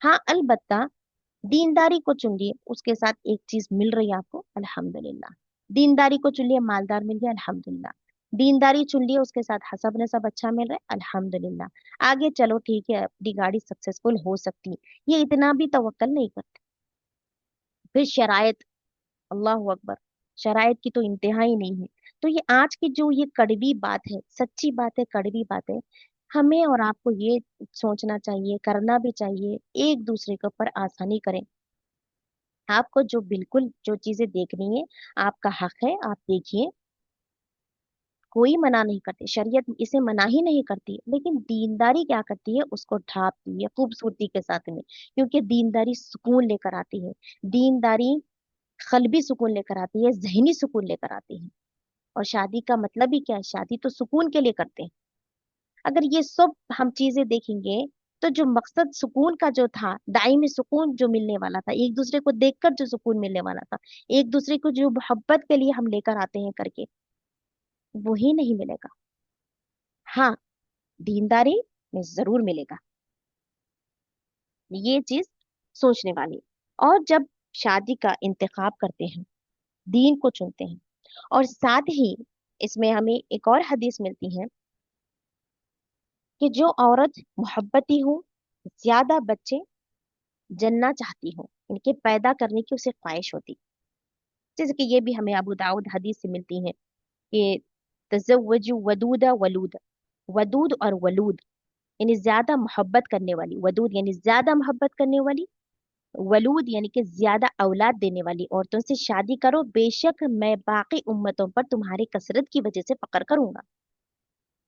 हाँ अलबत्ता दीनदारी को चुन लिए, उसके साथ एक चीज मिल रही है आपको, अल्हम्दुलिल्लाह। दीनदारी को चुन लिया, मालदार मिल गया, अल्हम्दुलिल्लाह। दीनदारी चुन लिया, उसके साथ हसब नसब अच्छा मिल रहा है, अल्हम्दुलिल्लाह। आगे चलो ठीक है, अपनी गाड़ी सक्सेसफुल हो सकती है, ये इतना भी तवक्कल नहीं करते। फिर शरायत, अल्लाह अकबर, शरायत की तो इंतहा ही नहीं है। तो ये आज की जो ये कड़वी बात है, सच्ची बात है, कड़वी बात है, हमें और आपको ये सोचना चाहिए, करना भी चाहिए, एक दूसरे के ऊपर आसानी करें। आपको जो बिल्कुल जो चीजें देखनी है, आपका हक है, आप देखिए, कोई मना नहीं करती, शरीयत इसे मना ही नहीं करती, लेकिन दीनदारी क्या करती है, उसको ढांपती है खूबसूरती के साथ में, क्योंकि दीनदारी सुकून लेकर आती है। दीनदारी कल्बी सुकून लेकर आती है, जहनी सुकून लेकर आती है। और शादी का मतलब ही क्या है, शादी तो सुकून के लिए करते हैं। अगर ये सब हम चीजें देखेंगे, तो जो मकसद सुकून का जो था, दाई सुकून जो मिलने वाला था, एक दूसरे को देखकर जो सुकून मिलने वाला था, एक दूसरे को जो मोहब्बत के लिए हम लेकर आते हैं करके, वही नहीं मिलेगा। हाँ, दीनदारी में जरूर मिलेगा, ये चीज सोचने वाली। और जब शादी का इंतखाब करते हैं, दीन को चुनते हैं, और साथ ही इसमें हमें एक और हदीस मिलती है कि जो औरत मोहब्बती हो, ज्यादा बच्चे जन्ना चाहती हो, इनके पैदा करने की उसे ख्वाहिश होती, जैसे कि ये भी हमें अबू दाऊद हदीस से मिलती है कि तज़व्वजु वदूदा वलूद, वदूद और वलूद यानी ज्यादा मोहब्बत करने वाली, वदूद यानी ज्यादा मोहब्बत करने वाली, वलूद यानी कि ज्यादा औलाद देने वाली औरतों से शादी करो, बेशक मैं बाकी उम्मतों पर तुम्हारी कसरत की वजह से फक्र करूंगा।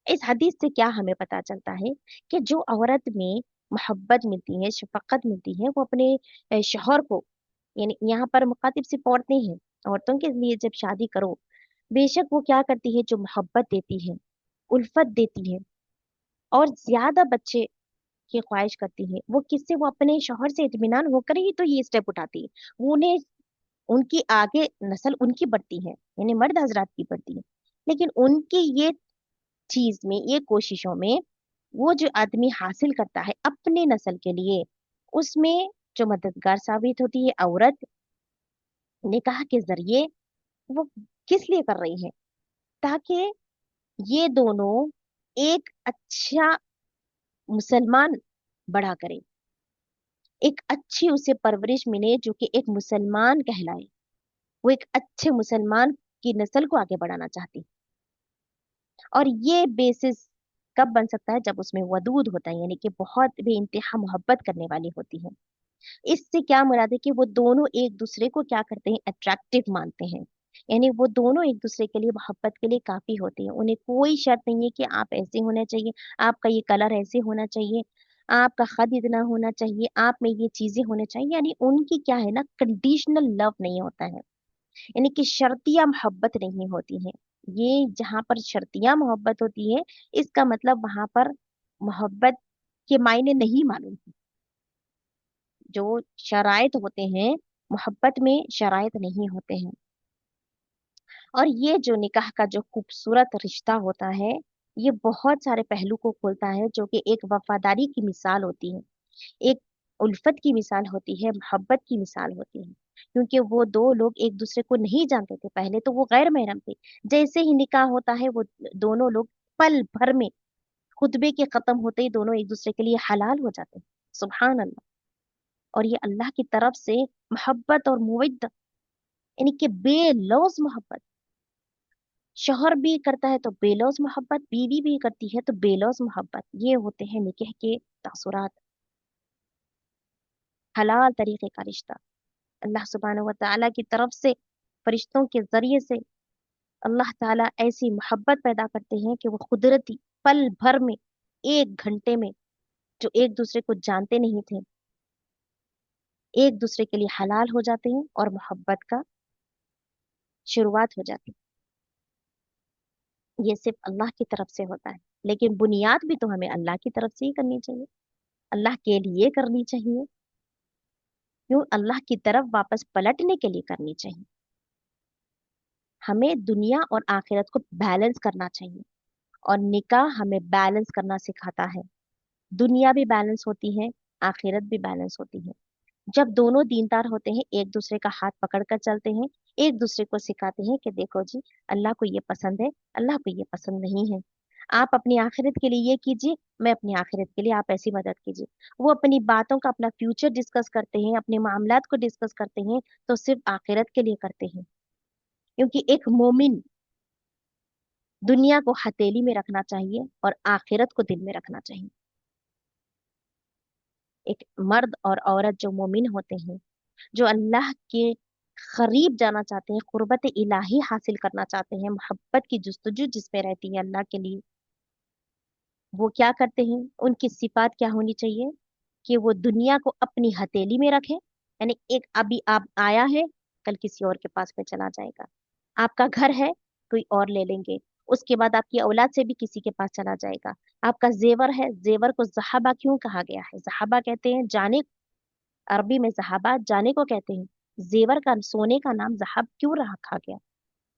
इस हदीस से क्या हमें पता चलता है कि जो औरत में मोहब्बत मिलती है, शफकत मिलती है, वो अपने शौहर को, यानी यहाँ पर मुखातिब सिर्फ औरतें हैं, औरतों के लिए जब शादी करो, बेशक वो क्या करती है, जो मोहब्बत देती है, उल्फत देती है, और ज्यादा बच्चे की ख्वाहिश करती है, वो किससे, वो अपने शौहर से इत्मीनान होकर ही तो ये स्टेप उठाती है। वो उन्हें, उनकी आगे नस्ल उनकी बढ़ती है, यानी मर्द हजरात की बढ़ती है। लेकिन उनकी ये चीज में, ये कोशिशों में, वो जो आदमी हासिल करता है अपने नस्ल के लिए, उसमें जो मददगार साबित होती है औरत, निकाह के जरिए, वो किस लिए कर रही है, ताकि ये दोनों एक अच्छा मुसलमान बड़ा करे, एक अच्छी उसे परवरिश मिले जो कि एक मुसलमान कहलाए, वो एक अच्छे मुसलमान की नस्ल को आगे बढ़ाना चाहती। और ये बेसिस कब बन सकता है, जब उसमें वदूद होता है, यानी कि बहुत बेइंतहा मोहब्बत करने वाली होती है। इससे क्या मुराद है कि वो दोनों एक दूसरे को क्या करते हैं, अट्रैक्टिव मानते हैं, यानी वो दोनों एक दूसरे के लिए, मोहब्बत के लिए काफी होते हैं। उन्हें कोई शर्त नहीं है कि आप ऐसे होने चाहिए, आपका ये कलर ऐसे होना चाहिए, आपका कद इतना होना चाहिए, आप में ये चीजें होने चाहिए, यानी उनकी क्या है ना, कंडीशनल लव नहीं होता है, यानी कि शर्तिया मोहब्बत नहीं होती है। ये जहां पर शर्तिया मोहब्बत होती है, इसका मतलब वहां पर मोहब्बत के मायने नहीं मालूम। जो शराइत होते हैं, मोहब्बत में शराइत नहीं होते हैं। और ये जो निकाह का जो खूबसूरत रिश्ता होता है, ये बहुत सारे पहलू को खोलता है, जो कि एक वफादारी की मिसाल होती है, एक उल्फत की मिसाल होती है, मोहब्बत की मिसाल होती है। क्योंकि वो दो लोग एक दूसरे को नहीं जानते थे, पहले तो वो गैर महरम थे। जैसे ही निकाह होता है, वो दोनों लोग पल भर में, खुतबे के खत्म होते ही दोनों एक दूसरे के लिए हलाल हो जाते हैं। सुभान अल्लाह। और ये अल्लाह की तरफ से मोहब्बत और मुवद्दत, यानी कि बेलौज मोहब्बत। शौहर भी करता है तो बेलौज मोहब्बत, बीवी भी करती है तो बेलौज मोहब्बत। ये होते हैं निकाह के तासुरात, हलाल तरीके का रिश्ता। अल्लाह सुब्हानहू व तआला की तरफ से फरिश्तों के जरिए से अल्लाह ताला ऐसी मोहब्बत पैदा करते हैं कि वो कुदरती पल भर में, 1 घंटे में, जो एक दूसरे को जानते नहीं थे, एक दूसरे के लिए हलाल हो जाते हैं और मोहब्बत का शुरुआत हो जाती है। ये सिर्फ अल्लाह की तरफ से होता है, लेकिन बुनियाद भी तो हमें अल्लाह की तरफ से ही करनी चाहिए, अल्लाह के लिए करनी चाहिए। क्यों? अल्लाह की तरफ वापस पलटने के लिए करनी चाहिए। हमें दुनिया और आखिरत को बैलेंस करना चाहिए, और निकाह हमें बैलेंस करना सिखाता है। दुनिया भी बैलेंस होती है, आखिरत भी बैलेंस होती है। जब दोनों दीनदार होते हैं, एक दूसरे का हाथ पकड़ कर चलते हैं, एक दूसरे को सिखाते हैं कि देखो जी, अल्लाह को ये पसंद है, अल्लाह को ये पसंद नहीं है। आप अपनी आखिरत के लिए ये कीजिए, मैं अपनी आखिरत के लिए आप ऐसी मदद कीजिए। वो अपनी बातों का, अपना फ्यूचर डिस्कस करते हैं, अपने मामलात को डिस्कस करते हैं, तो सिर्फ आखिरत के लिए करते हैं। क्योंकि एक मोमिन दुनिया को हथेली में रखना चाहिए और आखिरत को दिल में रखना चाहिए। एक मर्द और औरत जो मोमिन होते हैं, जो अल्लाह के करीब जाना चाहते हैं, कुर्बत इलाही हासिल करना चाहते हैं, मोहब्बत की जुस्तजू जिसमें रहती है अल्लाह के लिए, वो क्या करते हैं? उनकी सिफात क्या होनी चाहिए? कि वो दुनिया को अपनी हथेली में रखें, यानी एक अभी आप आया है, कल किसी और के पास में चला जाएगा। आपका घर है, कोई और ले लेंगे, उसके बाद आपकी औलाद से भी किसी के पास चला जाएगा। आपका जेवर है, जेवर को जहाबा क्यों कहा गया है? जहाबा कहते हैं जाने, अरबी में जहाबा जाने को कहते हैं। जेवर का, सोने का नाम जहाब क्यों रखा गया?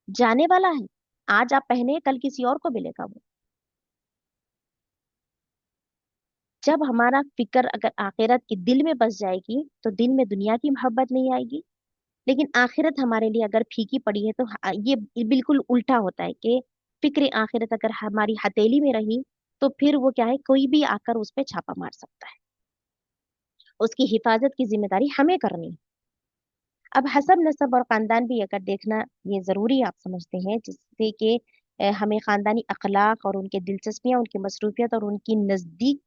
जाने वाला है, आज आप पहने, कल किसी और को मिलेगा वो। जब हमारा फिक्र अगर आखिरत की दिल में बस जाएगी, तो दिल में दुनिया की मोहब्बत नहीं आएगी। लेकिन आखिरत हमारे लिए अगर फीकी पड़ी है, तो ये बिल्कुल उल्टा होता है कि फिक्र आखिरत अगर हमारी हथेली में रही, तो फिर वो क्या है, कोई भी आकर उस पर छापा मार सकता है। उसकी हिफाजत की जिम्मेदारी हमें करनी है। अब हसब नसब और खानदान भी अगर देखना, ये जरूरी आप समझते हैं, जिससे कि हमें खानदानी अखलाक और उनके दिलचस्पियां, उनकी मसरूफियत और उनकी नजदीक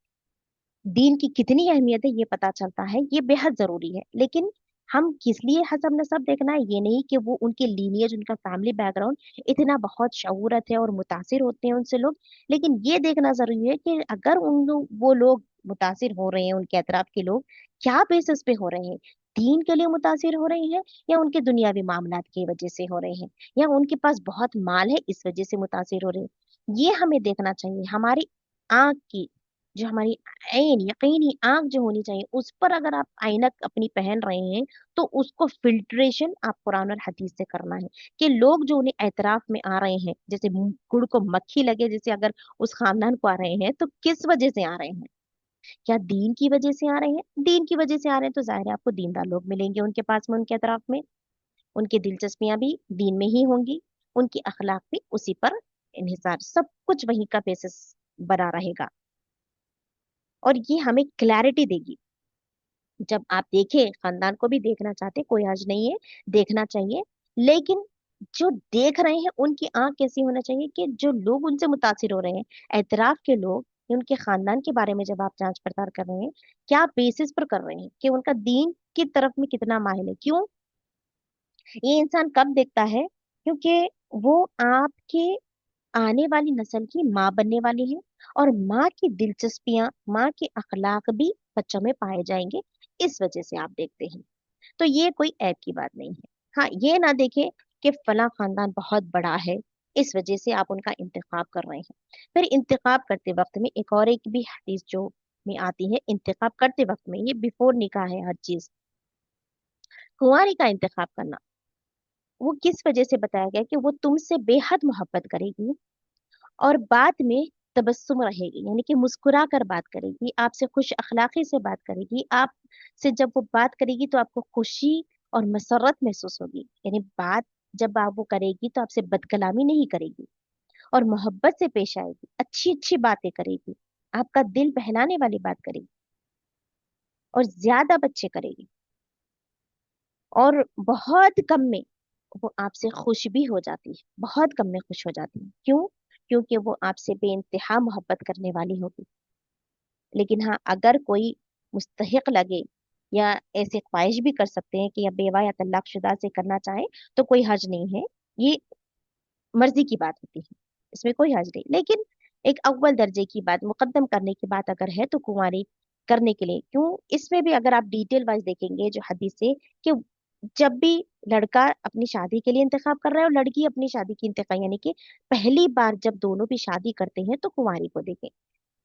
दीन की कितनी अहमियत है, ये पता चलता है। ये बेहद जरूरी है। लेकिन हम किस लिए हसब नसब देखना है, ये नहीं कि वो उनके लीनियज, उनका फैमिली बैकग्राउंड इतना बहुत शऊरत है और मुतासिर होते हैं उनसे लोग। लेकिन ये देखना जरूरी है कि अगर वो लोग मुतासिर हो रहे हैं, उनके अतराफ के लोग क्या बेसिस पे हो रहे हैं? दीन के लिए मुतासिर हो रहे हैं, या उनके दुनियावी मामलात की वजह से हो रहे हैं, या उनके पास बहुत माल है इस वजह से मुतासिर हो रहे हैं? ये हमें देखना चाहिए। हमारी आंख की, जो हमारी ऐन यकीनी आंख जो होनी चाहिए, उस पर अगर आप ऐनक अपनी पहन रहे हैं, तो उसको फिल्ट्रेशन आप कुरान और हदीस से करना है। कि लोग जो उन्हें एतराफ में आ रहे हैं, जैसे गुड़ को मक्खी लगे, जैसे अगर उस खानदान को आ रहे हैं, तो किस वजह से आ रहे हैं? क्या दीन की वजह से आ रहे हैं? दीन की वजह से आ रहे हैं तो जाहिर है आपको दीनदार लोग मिलेंगे उनके पास में, उनके अतराफ में। उनकी दिलचस्पियां भी दीन में ही होंगी, उनकी अखलाक भी उसी पर इन्हिसार, सब कुछ वहीं का बेसिस बना रहेगा। और ये हमें क्लैरिटी देगी। जब आप देखें, खानदान को भी देखना चाहते, कोई हर्ज नहीं है, देखना चाहिए। लेकिन जो देख रहे हैं, उनकी आंख कैसी होना चाहिए कि जो लोग उनसे मुतासिर हो रहे हैं, एतराफ के लोग, या उनके खानदान के बारे में जब आप जांच पड़ताल कर रहे हैं, क्या बेसिस पर कर रहे हैं कि उनका दीन की तरफ में कितना माहिल है? क्यों? ये इंसान कब देखता है? क्योंकि वो आपके आने वाली नस्ल की माँ बनने वाली है, और माँ की दिलचस्पियां, माँ के अखलाक भी बच्चों में पाए जाएंगे। इस वजह से आप देखते हैं। तो ये कोई ऐब की बात नहीं है। हाँ, ये ना देखे कि फला खानदान बहुत बड़ा है, इस वजह से आप उनका इंतखाब कर रहे हैं। फिर इंतखाब करते वक्त में एक और एक भी हदीस जो में आती है, इंतखाब करते वक्त में, ये बिफोर निकाह है हर चीज, कुंवारी का इंतखाब करना। वो किस वजह से बताया गया? कि वो तुमसे बेहद मोहब्बत करेगी, और बात में तबस्सुम रहेगी, यानी कि मुस्कुरा कर बात करेगी, आपसे खुश अखलाकी से बात करेगी। आप से जब वो बात करेगी तो आपको खुशी और मसरत महसूस होगी। यानी बात जब आप वो करेगी तो आपसे बदकलामी नहीं करेगी, और मोहब्बत से पेश आएगी, अच्छी अच्छी बातें करेगी, आपका दिल बहलाने वाली बात करेगी। और ज्यादा बच्चे करेगी, और बहुत कम में वो आपसे खुश भी हो जाती है, बहुत कम में खुश हो जाती है। क्यों? क्योंकि वो आपसे बेइंतहा मोहब्बत करने वाली होगी। लेकिन हाँ, अगर कोई मुस्तहिक लगे या ऐसे ख्वाहिश भी कर सकते हैं कि या बेवा या तलाकशुदा से करना चाहे, तो कोई हर्ज नहीं है। ये मर्जी की बात होती है, इसमें कोई हर्ज नहीं। लेकिन एक अव्वल दर्जे की बात, मुकद्दम करने की बात अगर है तो कुंवारी करने के लिए क्यों। इसमें भी अगर आप डिटेल वाइज देखेंगे जो हदीस से, कि जब भी लड़का अपनी शादी के लिए इंतखाब कर रहा है और लड़की अपनी शादी की इंतखाब, यानी कि पहली बार जब दोनों भी शादी करते हैं तो कुंवारी को देखें।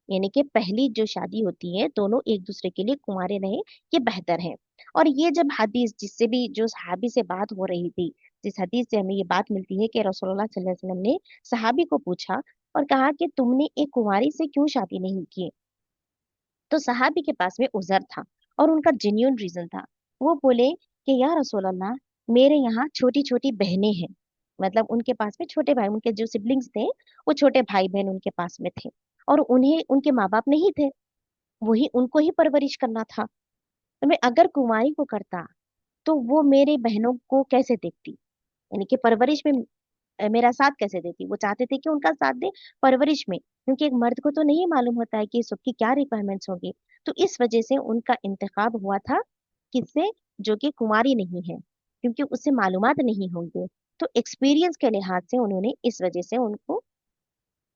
यानी कि पहली जो शादी होती है दोनों एक दूसरे के लिए कुंवारे रहे, ये बेहतर है। और ये जब हदीस जिससे भी जो सहाबी से बात हो रही थी, जिस हदीस से हमें ये बात मिलती है कि रसूलुल्लाह सल्लल्लाहु अलैहि वसल्लम ने सहाबी को पूछा और कहा कि तुमने एक कुंवारी से क्यों शादी नहीं की। तो सहाबी के पास में उजर था और उनका जेन्युइन रीजन था। वो बोले कि या रसूल अल्लाह, मेरे यहाँ छोटी छोटी बहनें हैं। मतलब उनके पास में छोटे भाई, उनके जो सिबलिंग्स थे, वो छोटे भाई बहन उनके पास में थे, और उन्हें उनके माँ बाप नहीं थे, वही उनको ही परवरिश करना था। तो मैं अगर कुंवारी को करता तो वो मेरे बहनों को कैसे देखती, यानी कि परवरिश में मेरा साथ कैसे देती। वो चाहते थे कि उनका साथ दे परवरिश में, क्योंकि एक मर्द को तो नहीं मालूम होता है कि सबकी क्या रिक्वायरमेंट्स होगी। तो इस वजह से उनका इंतखाब हुआ था किससे, जो कि कुंवारी नहीं है, क्योंकि उससे मालूमात नहीं होंगे। तो एक्सपीरियंस के लिहाज से उन्होंने इस वजह से उनको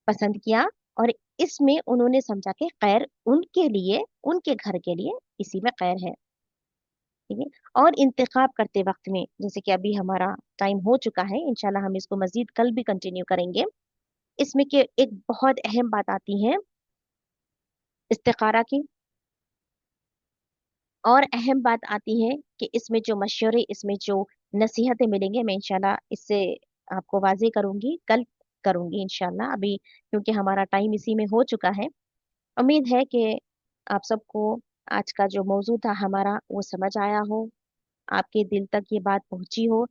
पसंद किया। और इसमें उन्होंने समझा कि खैर उनके लिए, उनके घर के लिए इसी में खैर है। ठीक है। और इंतखाब करते वक्त में, जैसे कि अभी हमारा टाइम हो चुका है, इंशाल्लाह हम इसको मजीद कल भी कंटिन्यू करेंगे। इसमें के एक बहुत अहम बात आती है इस्तिखारा की, और अहम बात आती है कि इसमें जो मशवरे, इसमें जो नसीहतें मिलेंगे, मैं इंशाल्लाह इससे आपको वाजे करूंगी, कल करूंगी इंशाल्लाह। अभी क्योंकि हमारा टाइम इसी में हो चुका है। उम्मीद है कि आप सबको आज का जो मौजू था हमारा वो समझ आया हो, आपके दिल तक ये बात पहुंची हो।